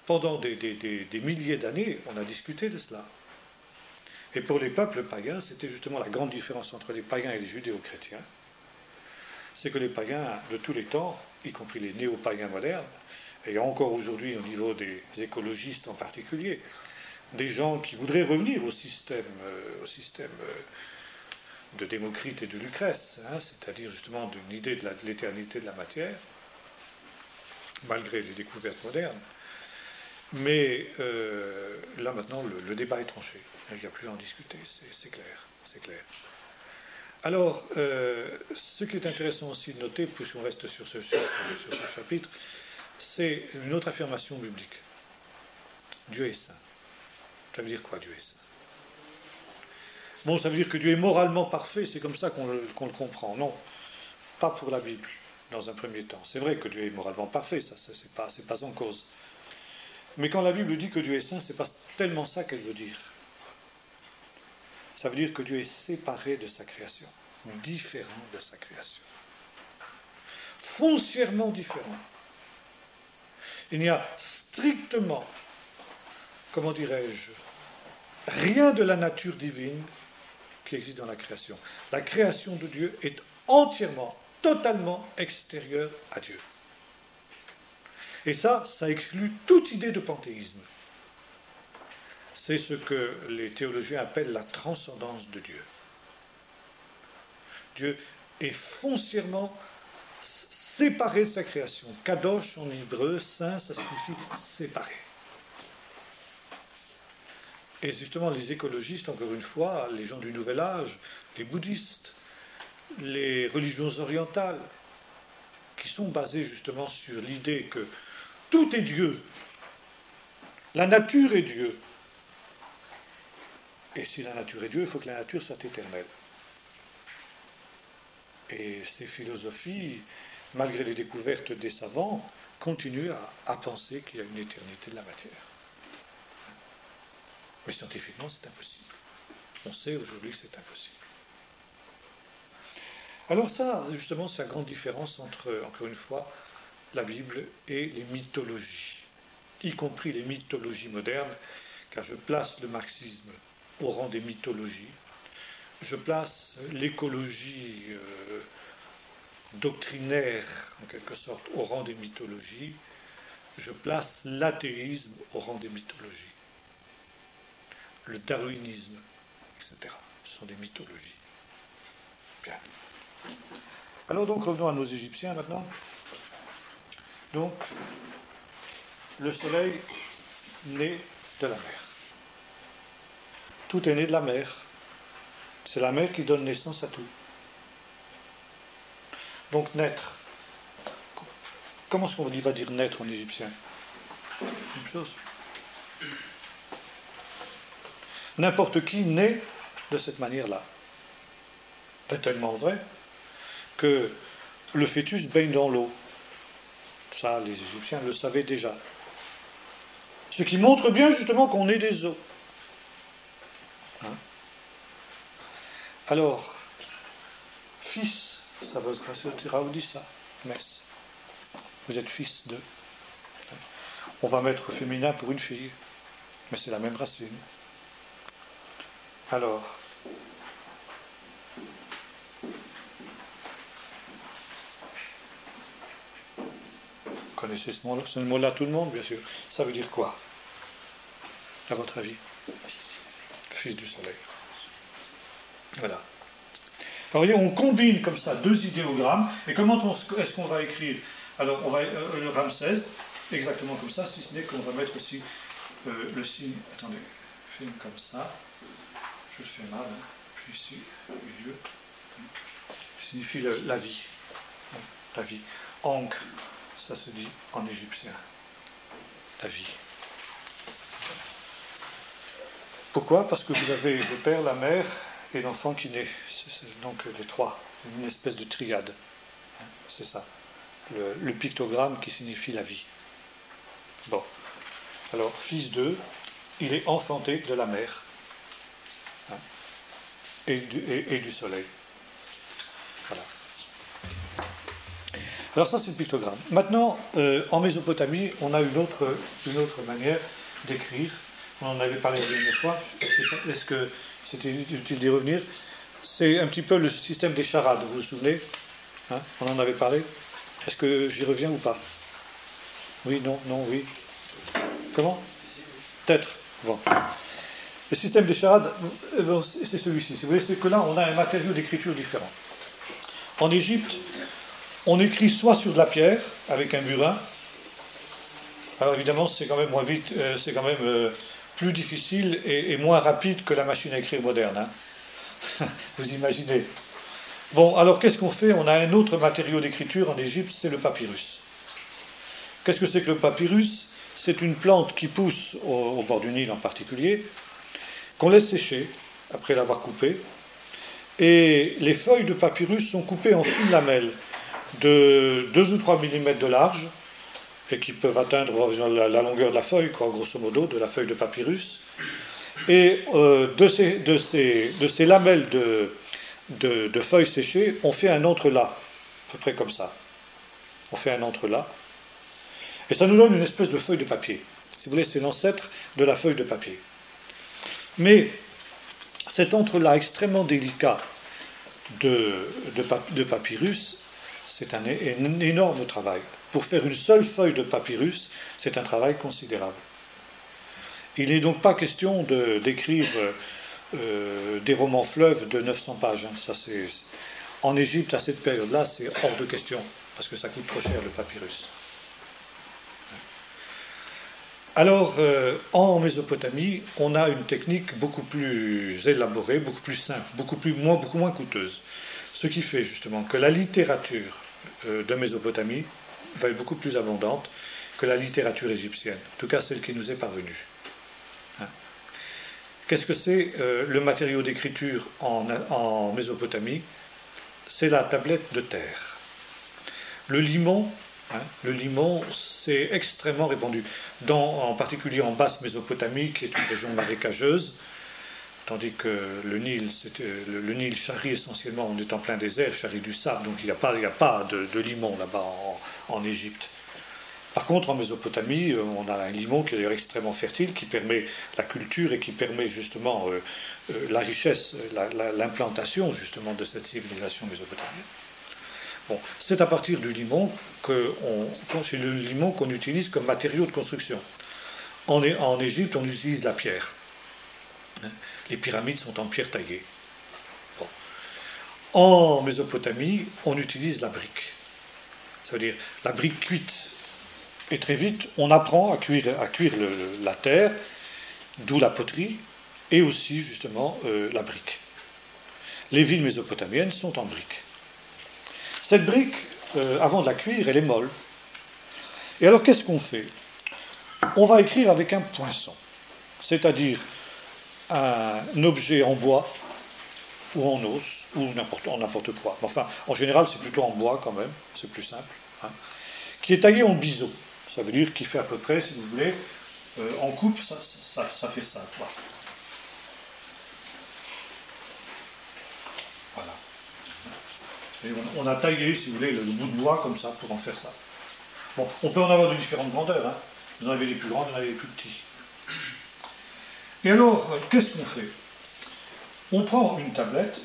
pendant des milliers d'années, on a discuté de cela. Et pour les peuples païens, c'était justement la grande différence entre les païens et les judéo-chrétiens. C'est que les païens de tous les temps, y compris les néo-païens modernes, et encore aujourd'hui au niveau des écologistes en particulier, des gens qui voudraient revenir au système de Démocrite et de Lucrèce, c'est-à-dire justement d'une idée de l'éternité de la matière, malgré les découvertes modernes. Mais là maintenant, le débat est tranché. Il n'y a plus à en discuter, c'est clair. Alors, ce qui est intéressant aussi de noter, puisqu'on reste sur ce chapitre, c'est une autre affirmation biblique. Dieu est saint. Ça veut dire quoi, Dieu est saint? Bon, ça veut dire que Dieu est moralement parfait, c'est comme ça qu'on le comprend. Non, pas pour la Bible, dans un premier temps. C'est vrai que Dieu est moralement parfait, ça c'est pas en cause. Mais quand la Bible dit que Dieu est saint, c'est pas tellement ça qu'elle veut dire. Ça veut dire que Dieu est séparé de sa création, différent de sa création. Foncièrement différent. Il n'y a strictement, comment dirais-je, rien de la nature divine qui existe dans la création. La création de Dieu est entièrement, totalement extérieure à Dieu. Et ça exclut toute idée de panthéisme. C'est ce que les théologiens appellent la transcendance de Dieu. Dieu est foncièrement séparé de sa création. Kadosh en hébreu, saint, ça signifie séparé. Et justement, les écologistes, encore une fois, les gens du Nouvel Âge, les bouddhistes, les religions orientales, qui sont basées justement sur l'idée que tout est Dieu, la nature est Dieu. Et si la nature est Dieu, il faut que la nature soit éternelle. Et ces philosophies, malgré les découvertes des savants, continuent à penser qu'il y a une éternité de la matière. Mais scientifiquement, c'est impossible. On sait aujourd'hui que c'est impossible. Alors ça, justement, c'est la grande différence entre, encore une fois, la Bible et les mythologies, y compris les mythologies modernes, car je place le marxisme au rang des mythologies, je place l'écologie doctrinaire, en quelque sorte, au rang des mythologies, je place l'athéisme au rang des mythologies. Le darwinisme, etc. Ce sont des mythologies. Bien. Alors donc, revenons à nos Égyptiens maintenant. Donc, le soleil naît de la mer. Tout est né de la mer. C'est la mer qui donne naissance à tout. Donc, naître. Comment est-ce qu'on va dire naître en égyptien? Une chose. N'importe qui naît de cette manière-là. C'est tellement vrai que le fœtus baigne dans l'eau. Ça, les Égyptiens le savaient déjà. Ce qui montre bien justement qu'on est des eaux. Hein? Alors, fils, ça voudra se dire Aoudissa, Mess. Vous êtes fils de. On va mettre féminin pour une fille, mais c'est la même racine. Alors, vous connaissez ce mot-là, tout le monde, bien sûr. Ça veut dire quoi, à votre avis? Fils du soleil. Voilà. Alors, voyez, on combine comme ça deux idéogrammes. Et comment est-ce qu'on va écrire? Alors, on va le Ramsès, exactement comme ça, si ce n'est qu'on va mettre aussi le signe. Attendez, film comme ça. Je le fais mal, hein. Puis ici, au milieu, qui signifie la vie. La vie. Ankh, ça se dit en égyptien. La vie. Pourquoi? Parce que vous avez le père, la mère et l'enfant qui naît. C'est donc les trois. Une espèce de triade. C'est ça. Le pictogramme qui signifie la vie. Bon. Alors, fils d'eux, il est enfanté de la mère. Et du soleil. Voilà. Alors ça, c'est le pictogramme. Maintenant, en Mésopotamie, on a une autre manière d'écrire. On en avait parlé la dernière fois. Est-ce que c'était utile d'y revenir? C'est un petit peu le système des charades, vous vous souvenez? Hein? On en avait parlé. Est-ce que j'y reviens ou pas? Oui, non, oui. Comment? Peut-être. Bon. Le système des charades, c'est celui-ci. Vous voyez, c'est que là, on a un matériau d'écriture différent. En Égypte, on écrit soit sur de la pierre, avec un burin. Alors évidemment, c'est quand même moins vite, c'est quand même plus difficile et moins rapide que la machine à écrire moderne. Hein. Vous imaginez. Bon, alors qu'est-ce qu'on fait? On a un autre matériau d'écriture en Égypte, c'est le papyrus. Qu'est-ce que c'est que le papyrus? C'est une plante qui pousse au bord du Nil en particulier, qu'on laisse sécher après l'avoir coupée. Et les feuilles de papyrus sont coupées en fines lamelles de 2 ou 3 mm de large, et qui peuvent atteindre la longueur de la feuille, quoi, grosso modo, de la feuille de papyrus. Et de ces lamelles de feuilles séchées, on fait un entrelac, à peu près comme ça. On fait un entrelac. Et ça nous donne une espèce de feuille de papier. Si vous voulez, c'est l'ancêtre de la feuille de papier. Mais cet entrelac extrêmement délicat de papyrus, c'est un énorme travail. Pour faire une seule feuille de papyrus, c'est un travail considérable. Il n'est donc pas question d'écrire des romans fleuves de 900 pages. Ça, en Égypte, à cette période-là, c'est hors de question, parce que ça coûte trop cher le papyrus. Alors, en Mésopotamie, on a une technique beaucoup plus élaborée, beaucoup plus simple, beaucoup moins coûteuse. Ce qui fait justement que la littérature de Mésopotamie va être beaucoup plus abondante que la littérature égyptienne, en tout cas celle qui nous est parvenue. Qu'est-ce que c'est le matériau d'écriture en Mésopotamie? C'est la tablette de terre. Le limon, c'est extrêmement répandu, en particulier en basse Mésopotamie, qui est une région marécageuse, tandis que le Nil charrie essentiellement, on est en plein désert, charrie du sable, donc il n'y a pas de limon là-bas en Égypte. Par contre, en Mésopotamie, on a un limon qui est d'ailleurs extrêmement fertile, qui permet la culture et qui permet justement la richesse, l'implantation justement de cette civilisation mésopotamienne. Bon, c'est à partir du limon c'est le limon qu'on utilise comme matériau de construction. En Égypte, on utilise la pierre. Les pyramides sont en pierre taillée. Bon. En Mésopotamie, on utilise la brique. Ça veut dire la brique cuite. Et très vite, on apprend à cuire la terre, d'où la poterie, et aussi justement la brique. Les villes mésopotamiennes sont en brique. Cette brique, avant de la cuire, elle est molle. Et alors, qu'est-ce qu'on fait? On va écrire avec un poinçon, c'est-à-dire un objet en bois, ou en os, ou en n'importe quoi. Enfin, en général, c'est plutôt en bois quand même, c'est plus simple, qui est taillé en biseau. Ça veut dire qu'il fait à peu près, si vous voulez, en coupe, ça fait ça, quoi. Voilà. Et on a taillé, si vous voulez, le bout de bois comme ça pour en faire ça. Bon, on peut en avoir de différentes grandeurs. Vous en avez les plus grandes, vous en avez les plus petits. Et alors, qu'est-ce qu'on fait? On prend une tablette,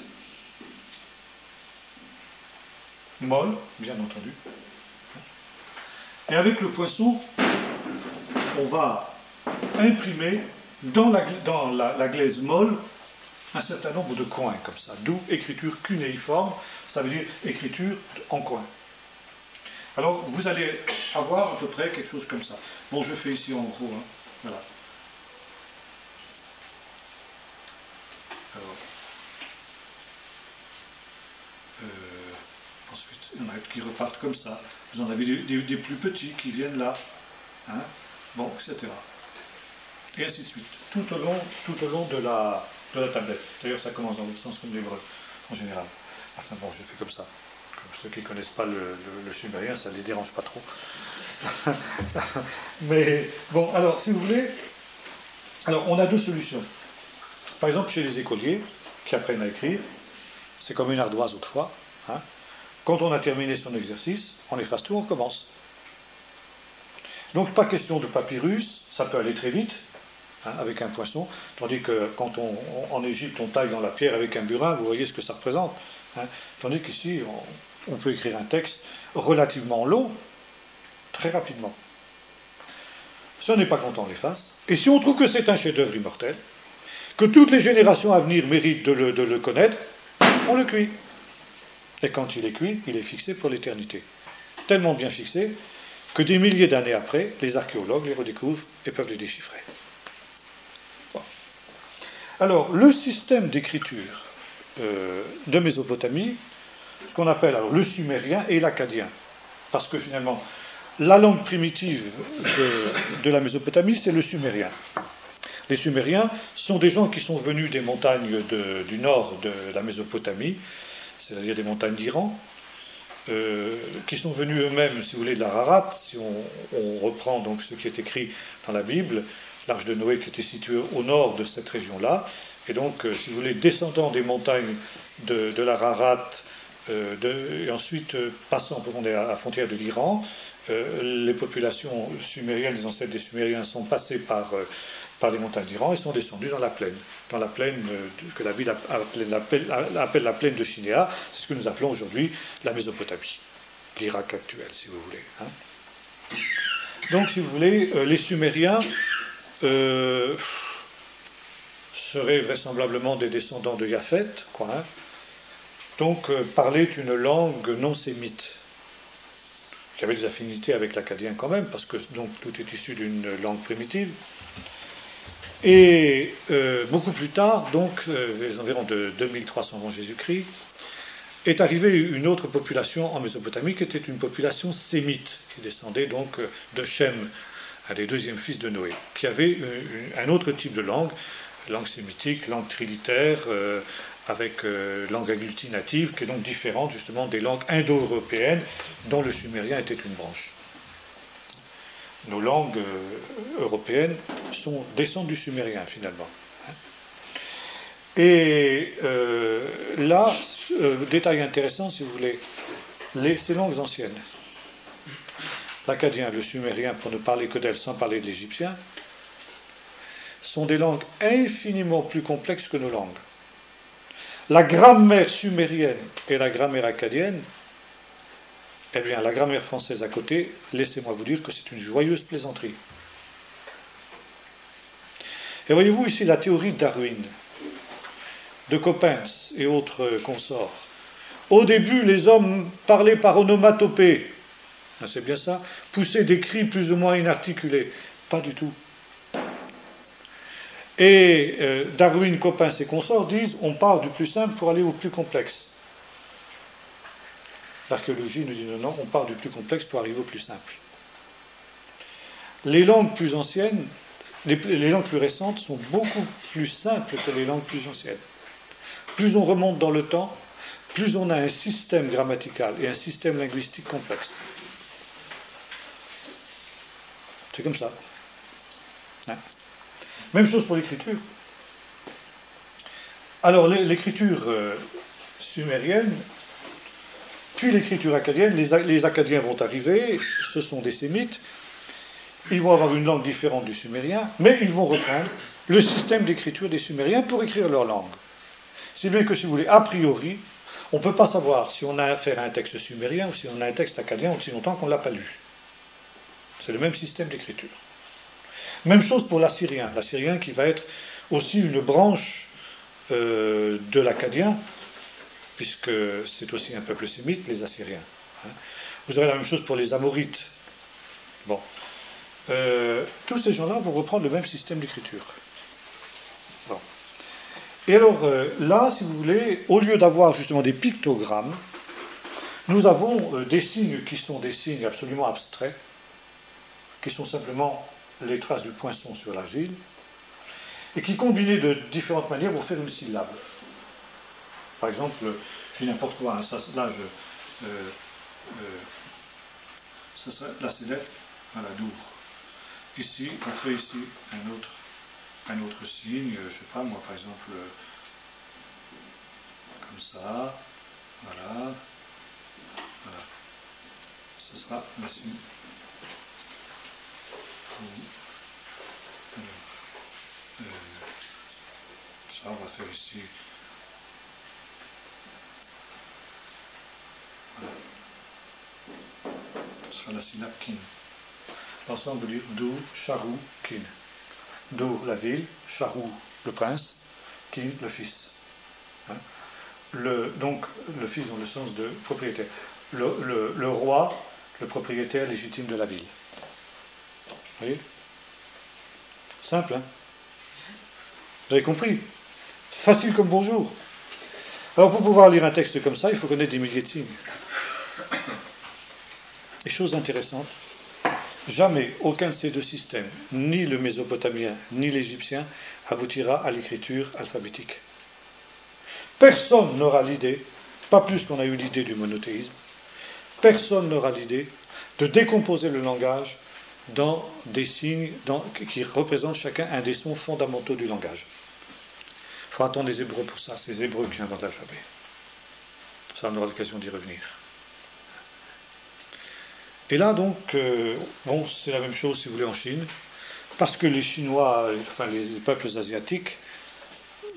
molle, bien entendu, et avec le poinçon, on va imprimer dans la glaise molle un certain nombre de coins comme ça, d'où écriture cunéiforme, ça veut dire écriture en coin. Alors vous allez avoir à peu près quelque chose comme ça. Bon, je fais ici en gros, voilà. Alors, ensuite, il y en a qui repartent comme ça. Vous en avez des plus petits qui viennent là, bon, etc. Et ainsi de suite, tout au long de la tablette. D'ailleurs, ça commence dans l'autre sens comme l'hébreu, en général. Enfin bon, je fais comme ça. Comme ceux qui ne connaissent pas le sumérien, ça ne les dérange pas trop. Mais bon, alors, si vous voulez, alors on a deux solutions. Par exemple, chez les écoliers qui apprennent à écrire, c'est comme une ardoise autrefois. Quand on a terminé son exercice, on efface tout, on recommence. Donc, pas question de papyrus, ça peut aller très vite, avec un poinçon, tandis que quand en Égypte, on taille dans la pierre avec un burin, vous voyez ce que ça représente. Tandis qu'ici, on peut écrire un texte relativement long, très rapidement. Si on n'est pas content, on l'efface. Et si on trouve que c'est un chef-d'œuvre immortel, que toutes les générations à venir méritent de le connaître, on le cuit. Et quand il est cuit, il est fixé pour l'éternité. Tellement bien fixé que des milliers d'années après, les archéologues les redécouvrent et peuvent les déchiffrer. Bon. Alors, le système d'écriture de Mésopotamie, ce qu'on appelle alors le sumérien et l'akkadien, parce que finalement, la langue primitive de la Mésopotamie, c'est le sumérien. Les Sumériens sont des gens qui sont venus des montagnes du nord de la Mésopotamie, c'est-à-dire des montagnes d'Iran, qui sont venus eux-mêmes, si vous voulez, de l'Ararat. Si on reprend donc ce qui est écrit dans la Bible, l'arche de Noé qui était située au nord de cette région-là. Et donc, si vous voulez, descendant des montagnes de l'Ararat, et ensuite passant, on est à la frontière de l'Iran, les populations sumériennes, les ancêtres des Sumériens sont passés par les montagnes d'Iran et sont descendus dans la plaine que la Bible appelle la plaine de Shinéa. C'est ce que nous appelons aujourd'hui la Mésopotamie, l'Irak actuel, si vous voulez. Hein. Donc, si vous voulez, les Sumériens seraient vraisemblablement des descendants de Japhet, quoi. Hein. Donc, parlaient une langue non sémite, qui avait des affinités avec l'akkadien quand même, parce que donc, tout est issu d'une langue primitive. Et beaucoup plus tard, donc, les environs de 2300 avant Jésus-Christ, est arrivée une autre population en Mésopotamie, qui était une population sémite, qui descendait donc de Shem, un des deuxièmes fils de Noé, qui avait un autre type de langue sémitique, langue trilitaire, avec langue agglutinative, qui est donc différente justement des langues indo-européennes, dont le sumérien était une branche. Nos langues européennes descendent du sumérien, finalement. Et là, détail intéressant, si vous voulez, ces langues anciennes, l'akkadien, le sumérien, pour ne parler que d'elles sans parler de l'égyptien, sont des langues infiniment plus complexes que nos langues. La grammaire sumérienne et la grammaire akkadienne, eh bien, la grammaire française à côté, laissez-moi vous dire que c'est une joyeuse plaisanterie. Et voyez-vous ici la théorie de Darwin, de Coppens et autres consorts. Au début, les hommes parlaient par onomatopée. C'est bien ça, poussaient des cris plus ou moins inarticulés. Pas du tout. Et Darwin, Coppens et consorts disent on part du plus simple pour aller au plus complexe. L'archéologie nous dit non, on part du plus complexe pour arriver au plus simple. Les langues plus anciennes, les langues plus récentes sont beaucoup plus simples que les langues plus anciennes. Plus on remonte dans le temps, plus on a un système grammatical et un système linguistique complexe. C'est comme ça. Hein? Même chose pour l'écriture. Alors, l'écriture sumérienne, puis l'écriture akkadienne, les Akkadiens vont arriver, ce sont des sémites, ils vont avoir une langue différente du sumérien, mais ils vont reprendre le système d'écriture des Sumériens pour écrire leur langue. Si bien que, si vous voulez, a priori, on ne peut pas savoir si on a affaire à un texte sumérien ou si on a un texte akkadien aussi longtemps qu'on ne l'a pas lu. C'est le même système d'écriture. Même chose pour l'assyrien. L'assyrien qui va être aussi une branche de l'akkadien, puisque c'est aussi un peuple sémite, les Assyriens. Vous aurez la même chose pour les Amorites. Bon. Tous ces gens-là vont reprendre le même système d'écriture. Bon. Et alors, là, si vous voulez, au lieu d'avoir justement des pictogrammes, nous avons des signes qui sont des signes absolument abstraits, qui sont simplement les traces du poinçon sur l'argile, et qui, combinés de différentes manières, vont faire une syllabe. Par exemple, je dis n'importe quoi, hein, ça, là, ça serait la célèbre, voilà, dour. Ici, on fait ici un autre signe, je ne sais pas, moi, par exemple, comme ça, voilà, voilà. Ce sera la signe. Ça, on va faire ici. Voilà. Ce sera la syllabe kin. L'ensemble veut dire Dour, Charou, kin. Dour, la ville, Charou, le prince, kin, le fils. Hein? Donc, le fils dans le sens de propriétaire. Le roi, le propriétaire légitime de la ville. Vous voyez? Simple, hein? Vous avez compris? Facile comme bonjour. Alors, pour pouvoir lire un texte comme ça, il faut connaître des milliers de signes. Et chose intéressante, jamais aucun de ces deux systèmes, ni le mésopotamien, ni l'égyptien, aboutira à l'écriture alphabétique. Personne n'aura l'idée, pas plus qu'on a eu l'idée du monothéisme, personne n'aura l'idée de décomposer le langage dans des signes qui représentent chacun un des sons fondamentaux du langage. Il faut attendre les Hébreux pour ça, c'est les Hébreux qui inventent l'alphabet. Ça, on aura l'occasion d'y revenir. Et là, donc, c'est la même chose, si vous voulez, en Chine, parce que les Chinois, enfin les peuples asiatiques,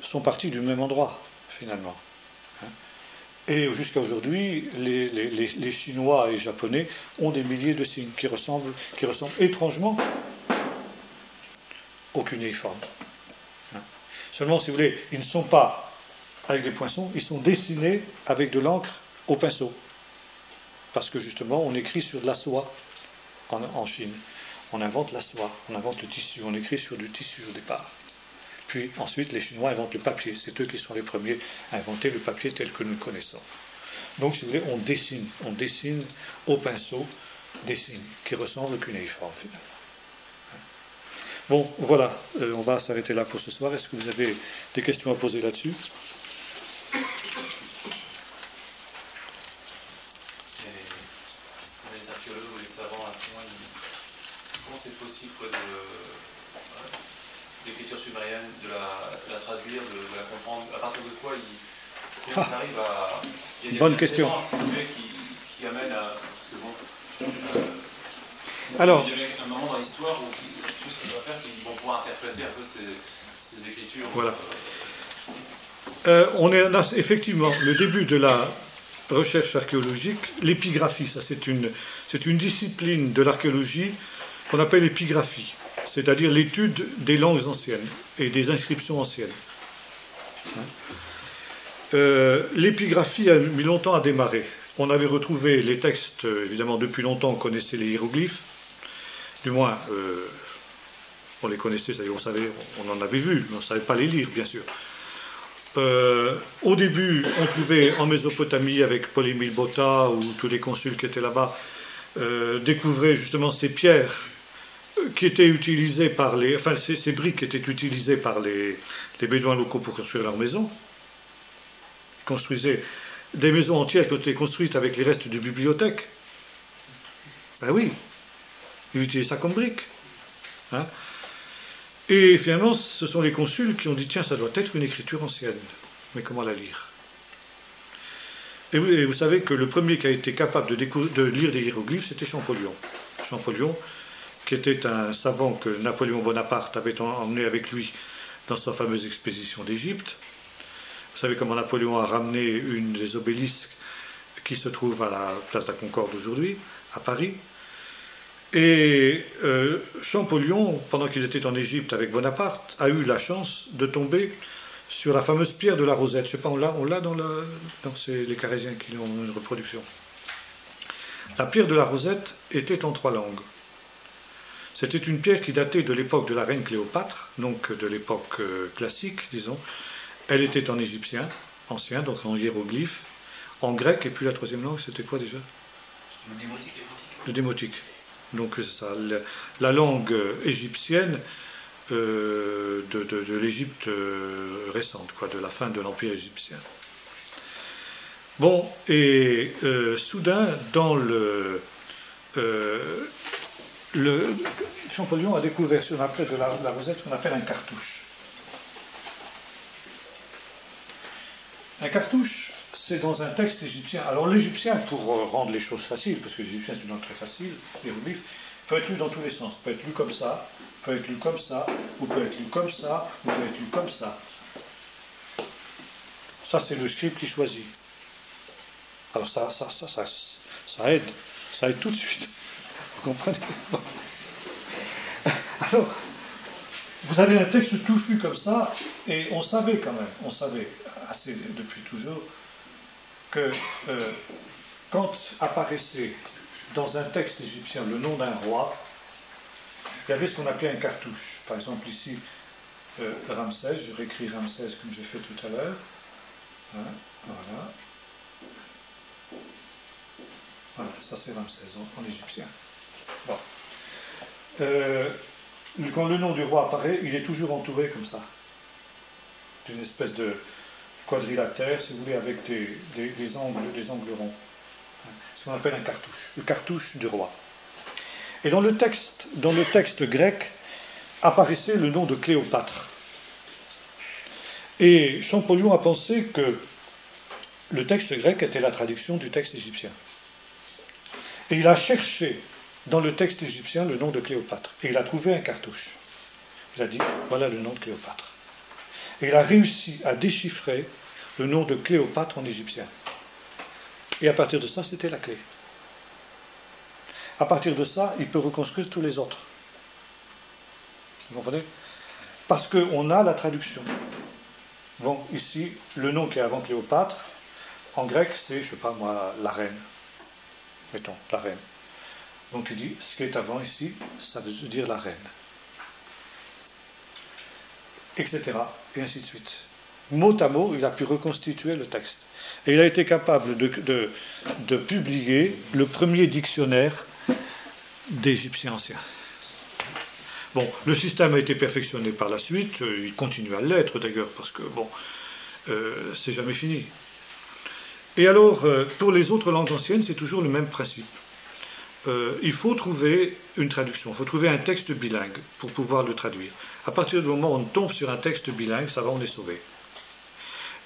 sont partis du même endroit, finalement. Et jusqu'à aujourd'hui, les Chinois et les Japonais ont des milliers de signes qui ressemblent étrangement au cunéiforme. Seulement, si vous voulez, ils ne sont pas avec des poinçons, ils sont dessinés avec de l'encre au pinceau. Parce que justement, on écrit sur de la soie en Chine. On invente la soie, on invente le tissu, on écrit sur du tissu au départ. Puis ensuite, les Chinois inventent le papier. C'est eux qui sont les premiers à inventer le papier tel que nous le connaissons. Donc, si vous voulez, on dessine au pinceau des signes qui ressemblent au cunéiforme, finalement. Bon, voilà, on va s'arrêter là pour ce soir. Est-ce que vous avez des questions à poser là-dessus ? Les archéologues ou les savants, comment c'est possible l'écriture sumérienne, de la traduire, de la comprendre, à partir de quoi ils arrivent à... Il y a bonne question. Qui amènent à... Alors, il y a un moment dans l'histoire où quelque chose qu'ils doivent faire, qu'ils vont pouvoir interpréter un peu ces écritures. Voilà. On a effectivement le début de la recherche archéologique, l'épigraphie. Ça, c'est une discipline de l'archéologie qu'on appelle l'épigraphie, c'est-à-dire l'étude des langues anciennes et des inscriptions anciennes. L'épigraphie a mis longtemps à démarrer. On avait retrouvé les textes, évidemment, depuis longtemps, on connaissait les hiéroglyphes. Du moins, on les connaissait, c'est-à-dire on en avait vu, mais on ne savait pas les lire, bien sûr. Au début, on trouvait en Mésopotamie, avec Ptolémée Botha, ou tous les consuls qui étaient là-bas, découvraient justement ces pierres qui étaient utilisées par ces briques qui étaient utilisées par les Bédouins locaux pour construire leurs maisons. Ils construisaient des maisons entières qui étaient construites avec les restes de bibliothèques. Ben oui, ils utilisaient ça comme briques. Et finalement, ce sont les consuls qui ont dit, tiens, ça doit être une écriture ancienne. Mais comment la lire ? Et vous savez que le premier qui a été capable de lire des hiéroglyphes, c'était Champollion. Champollion, qui était un savant que Napoléon Bonaparte avait emmené avec lui dans sa fameuse expédition d'Égypte. Vous savez comment Napoléon a ramené une des obélisques qui se trouve à la place de la Concorde aujourd'hui, à Paris. Et Champollion, pendant qu'il était en Égypte avec Bonaparte, a eu la chance de tomber sur la fameuse pierre de la Rosette. Je ne sais pas, on l'a dans les Carésiens qui ont une reproduction. La pierre de la Rosette était en 3 langues. C'était une pierre qui datait de l'époque de la reine Cléopâtre, donc de l'époque classique, disons. Elle était en égyptien, ancien, donc en hiéroglyphe, en grec, et puis la 3e langue, c'était quoi déjà ? Le démotique. Donc c'est ça, la langue égyptienne de l'Égypte récente, de la fin de l'Empire égyptien. Bon, et soudain, dans Champollion a découvert sur la plaie de la Rosette ce qu'on appelle un cartouche. Un cartouche, c'est dans un texte égyptien. Alors l'égyptien, pour rendre les choses faciles, parce que l'égyptien c'est une langue très facile, l'hiéroglyphe, peut être lu dans tous les sens. Peut être lu comme ça, peut être lu comme ça, ou peut être lu comme ça, ou peut être lu comme ça. Ça, c'est le scribe qui choisit. Alors ça aide tout de suite. Vous comprenez ? Alors, vous avez un texte touffu comme ça, et on savait quand même, assez depuis toujours, que quand apparaissait dans un texte égyptien le nom d'un roi, il y avait ce qu'on appelait un cartouche. Par exemple ici, Ramsès, je réécris Ramsès comme j'ai fait tout à l'heure. Voilà. Voilà, ça c'est Ramsès en égyptien. Bon. Quand le nom du roi apparaît, il est toujours entouré comme ça, d'une espèce de quadrilatère, si vous voulez, avec des angles ronds. Ce qu'on appelle un cartouche, le cartouche du roi. Et dans le texte grec apparaissait le nom de Cléopâtre. Et Champollion a pensé que le texte grec était la traduction du texte égyptien. Et il a cherché dans le texte égyptien le nom de Cléopâtre. Et il a trouvé un cartouche. Il a dit, voilà le nom de Cléopâtre. Et il a réussi à déchiffrer le nom de Cléopâtre en égyptien. Et à partir de ça, c'était la clé. À partir de ça, il peut reconstruire tous les autres. Vous comprenez? Parce qu'on a la traduction. Bon, ici, le nom qui est avant Cléopâtre, en grec, c'est, je ne sais pas moi, la reine. Mettons, la reine. Donc il dit, ce qui est avant ici, ça veut dire la reine. Etc. Et ainsi de suite. Mot à mot, il a pu reconstituer le texte. Et il a été capable de publier le premier dictionnaire d'Égyptien ancien. Bon, le système a été perfectionné par la suite, il continue à l'être d'ailleurs, parce que, bon, c'est jamais fini. Et alors, pour les autres langues anciennes, c'est toujours le même principe. Il faut trouver une traduction, il faut trouver un texte bilingue pour pouvoir le traduire. À partir du moment où on tombe sur un texte bilingue, ça va, on est sauvé.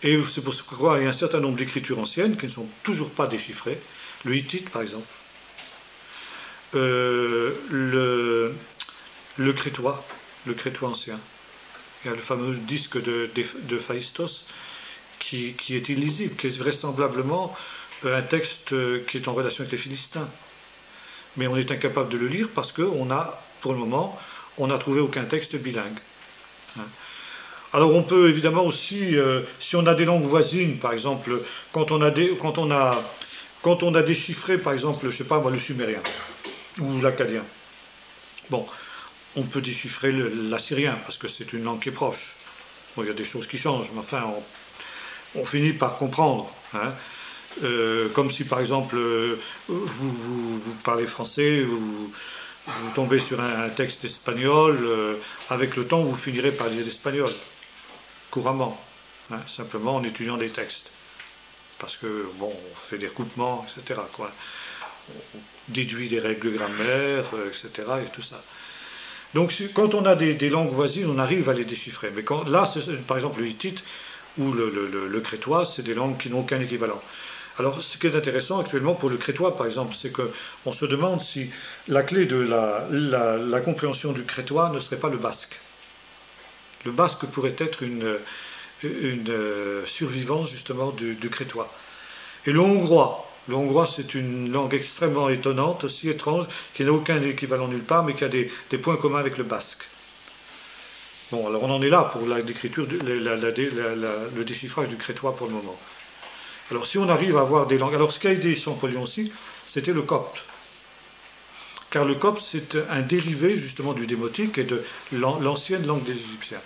Et c'est pour ce qu'il y a un certain nombre d'écritures anciennes qui ne sont toujours pas déchiffrées. Le hittite, par exemple. Le crétois ancien. Il y a le fameux disque de Phaistos qui est illisible, qui est vraisemblablement un texte qui est en relation avec les Philistins. Mais on est incapable de le lire parce qu'on a, pour le moment, on n'a trouvé aucun texte bilingue. Alors on peut évidemment aussi, si on a des langues voisines, par exemple, quand on a déchiffré, par exemple, je sais pas moi, le sumérien ou l'akkadien, bon, on peut déchiffrer l'assyrien parce que c'est une langue qui est proche. Bon, il y a des choses qui changent, mais enfin, on finit par comprendre. Hein. Comme si par exemple vous parlez français, vous tombez sur un texte espagnol, avec le temps vous finirez par lire l'espagnol, couramment, hein, simplement en étudiant des textes. Parce que, bon, on fait des recoupements, etc. Quoi. On déduit des règles de grammaire, etc. et tout ça. Donc quand on a des langues voisines, on arrive à les déchiffrer. Mais là, par exemple, le hittite ou le crétois, c'est des langues qui n'ont aucun équivalent. Alors, ce qui est intéressant actuellement pour le crétois, par exemple, c'est qu'on se demande si la clé de la compréhension du crétois ne serait pas le basque. Le basque pourrait être une survivance, justement, du crétois. Et le hongrois, c'est une langue extrêmement étonnante, aussi étrange, qui n'a aucun équivalent nulle part, mais qui a des points communs avec le basque. Bon, alors on en est là pour l'écriture, le déchiffrage du crétois pour le moment. Alors si on arrive à avoir des langues... Alors ce qu'a aidé Champollion aussi, c'était le copte. Car le copte, c'est un dérivé justement du démotique et de l'ancienne langue des Égyptiens.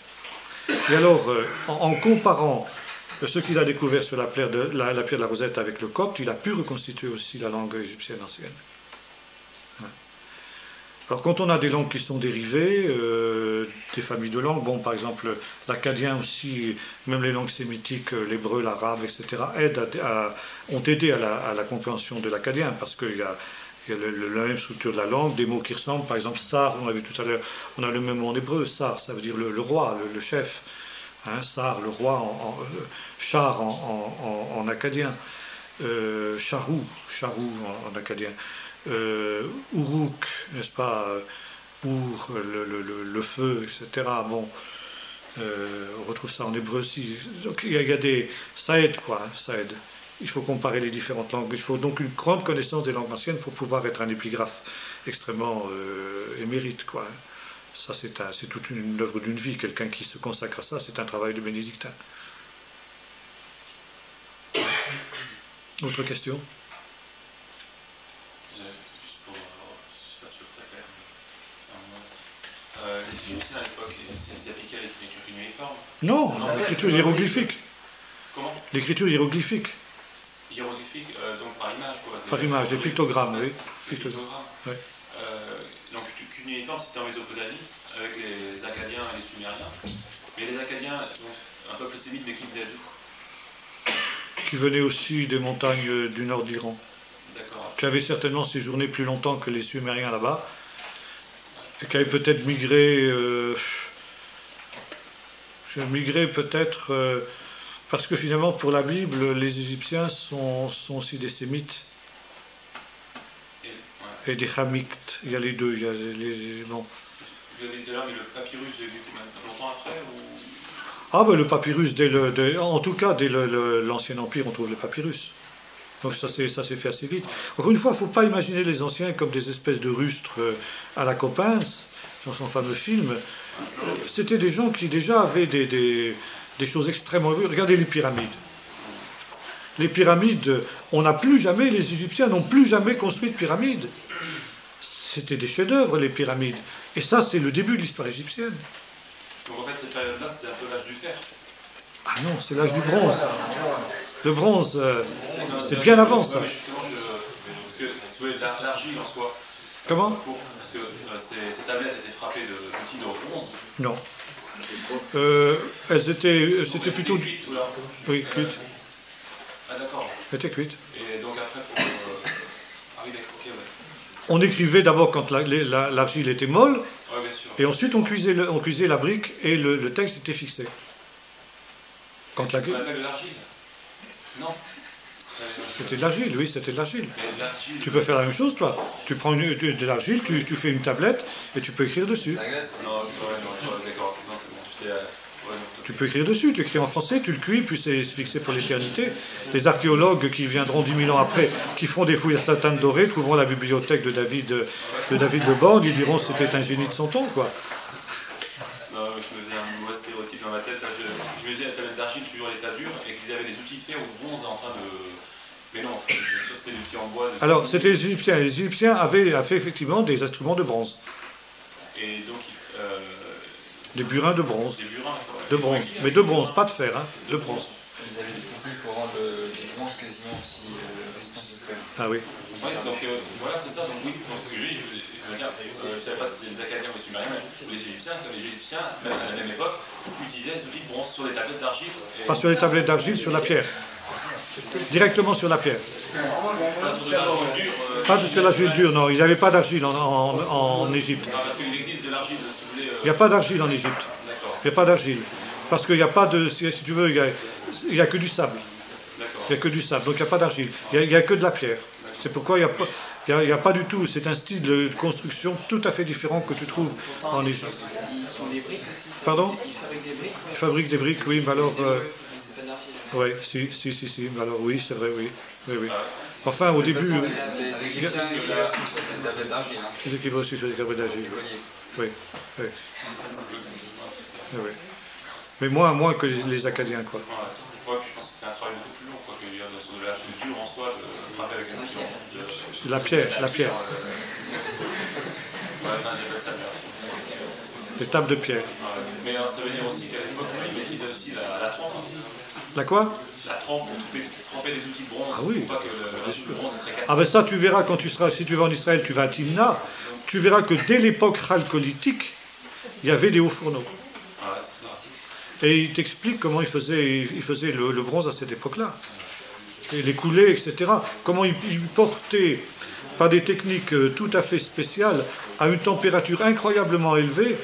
Et alors, en comparant ce qu'il a découvert sur la pierre de la Rosette avec le copte, il a pu reconstituer aussi la langue égyptienne ancienne. Alors quand on a des langues qui sont dérivées, des familles de langues, bon par exemple l'akkadien aussi, même les langues sémitiques, l'hébreu, l'arabe, etc., ont aidé à la compréhension de l'akkadien, parce qu'il y a la même structure de la langue, des mots qui ressemblent, par exemple sar, on l'a vu tout à l'heure, on a le même mot en hébreu, sar, ça veut dire le roi, le chef, hein, sar, le roi, char en akkadien, charou en akkadien. Uruk, n'est-ce pas, Ur, le feu, etc. Bon, on retrouve ça en hébreu aussi. Donc il y a ça aide quoi, ça aide. Il faut comparer les différentes langues. Il faut donc une grande connaissance des langues anciennes pour pouvoir être un épigraphe extrêmement émérite quoi. Ça c'est toute une œuvre d'une vie. Quelqu'un qui se consacre à ça, c'est un travail de bénédictin. Autre question? Les Égyptiens à l'époque, ils appliquaient à l'écriture cunéiforme. Non, l'écriture hiéroglyphique. Comment? L'écriture hiéroglyphique. Hiéroglyphique, donc par image quoi. Par image, des pictogrammes, oui. Pictogrammes. Oui. Donc cunéiforme c'était en Mésopotamie, avec les Akkadiens et les Sumériens. Mais les Akkadiens, un peuple sémite, mais qui venait d'où? Qui venait aussi des montagnes du nord d'Iran. D'accord. Qui avait certainement séjourné plus longtemps que les Sumériens là-bas. et qui avaient peut-être migré peut-être parce que finalement pour la Bible les Égyptiens sont aussi des Sémites et des Hamites. Il y a les deux. Il y a bon. Vous avez dit tout à l'heure, mais le papyrus, vous avez vu longtemps après ou... Ah ben le papyrus, en tout cas dès l'Ancien Empire, on trouve le papyrus. Donc ça s'est fait assez vite. Encore une fois, il ne faut pas imaginer les anciens comme des espèces de rustres à la Coppens, dans son fameux film. C'était des gens qui déjà avaient des choses extrêmement... Regardez les pyramides. Les pyramides, les Égyptiens n'ont plus jamais construit de pyramides. C'était des chefs-d'œuvre, les pyramides. Et ça, c'est le début de l'histoire égyptienne. Donc en fait, cette période-là, c'était un peu l'âge du fer. Ah non, c'est l'âge du bronze. Le bronze, c'est bien avant ça. Ouais, mais justement, parce que si vous voulez, l'argile en soi. Comment Parce que ces tablettes étaient frappées d'outils de bronze. Non. C'était plutôt... Cuites, ou alors Oui, cuites. Ah d'accord. Elles étaient cuites. Et donc après, pour... Ah oui, d'accord, ok, ouais. On écrivait d'abord quand l'argile était molle, Ouais, bien sûr. et ensuite on cuisait la brique et le texte était fixé. C'est ce qu'on appelle de l'argile. Non. C'était de l'argile, oui, c'était de l'argile. Mais de l'argile. Tu peux faire la même chose, toi. Tu prends de l'argile, tu fais une tablette et tu peux écrire dessus. Non, d'accord. Non, c'est bon. J'étais... Ouais, non, Tu peux écrire dessus, tu écris en français, tu le cuis, puis c'est fixé pour l'éternité. Les archéologues qui viendront 10 000 ans après, qui feront des fouilles à Sainte-Anne-d'Orée, trouveront la bibliothèque de David Le Borgne, ils diront que c'était un génie de son temps, quoi. Non, je me faisais un mauvais stéréotype dans ma tête. Là, je me disais la tablette d'argile, toujours à l'état dur, et qu'ils avaient des outils de fer ou de bronze en train de... Mais non, bien sûr, c'était des outils en bois. Alors, c'était les Égyptiens. Les Égyptiens avaient fait effectivement des instruments de bronze. Et donc, Des burins de bronze. des burins. De bronze. Mais de bronze, pas de fer, hein, de bronze. Ils avaient des techniques pour rendre du bronze quasiment aussi résistant que du fer. Ah oui. Ouais, donc voilà, c'est ça. Donc oui, donc, ce que je veux dire, je ne savais pas si c'était les Acadiens ou les Sumériens, mais les Égyptiens, même à la même époque, utilisaient des outils de bronze sur les tablettes d'argile. Pas sur les tablettes d'argile, sur la pierre. Directement sur la pierre. Pas sur de l'argile dure. Pas sur l'argile dure, non. Ils n'avaient pas d'argile en Égypte. Non, parce qu'il existe de l'argile, si vous voulez. Il n'y a pas d'argile en Égypte. D'accord. Il n'y a pas d'argile. Parce qu'il n'y a pas de... Si tu veux, il n'y a que du sable. D'accord. Il n'y a que du sable. Donc il n'y a pas d'argile. Il n'y a que de la pierre. C'est pourquoi il n'y a pas du tout... C'est un style de construction tout à fait différent que tu trouves en Égypte. Ils font des briques aussi. Pardon? Ils fabriquent des briques. Ils fabriquent des briques, oui, mais alors... C'est pas de l'argile. oui, si. Mais alors oui, c'est vrai, oui. Oui. Enfin, au début... Les Égyptiens écrivaient aussi sur des tablettes d'argile. Ils écrivaient aussi sur des tablettes d'argile. Oui. Mais moins que les Acadiens, quoi. Ouais, puis je pense que c'est un travail beaucoup plus long, quoi, que sur de l'argile dure en soi, de frapper avec une pion. La pierre. Ouais, non, j'appelle ça de l'argile. Les tables de pierre. Ouais. Mais ça veut dire aussi qu'à l'époque, ils maîtrisaient aussi la trempe. La quoi? La trempe pour tremper des outils de bronze. Ah oui, pour pas que le bronze est très cassé. Ah ben ça, tu verras quand si tu vas en Israël, tu vas à Timna, tu verras que dès l'époque chalcolithique, il y avait des hauts fourneaux. Ah ouais, c'est ça. Et il t'explique comment il faisait le bronze à cette époque-là. Et les coulées, etc. Comment il portait, par des techniques tout à fait spéciales, à une température incroyablement élevée,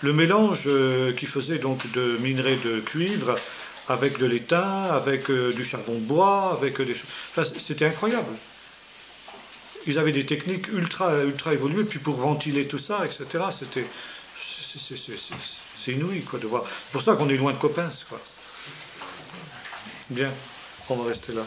le mélange qu'il faisait donc de minerais de cuivre avec de l'étain, avec du charbon de bois, avec des choses... Enfin, c'était incroyable. Ils avaient des techniques ultra évoluées, puis pour ventiler tout ça, etc., c'est inouï, quoi, de voir. C'est pour ça qu'on est loin de Coppens, quoi. Bien, on va rester là.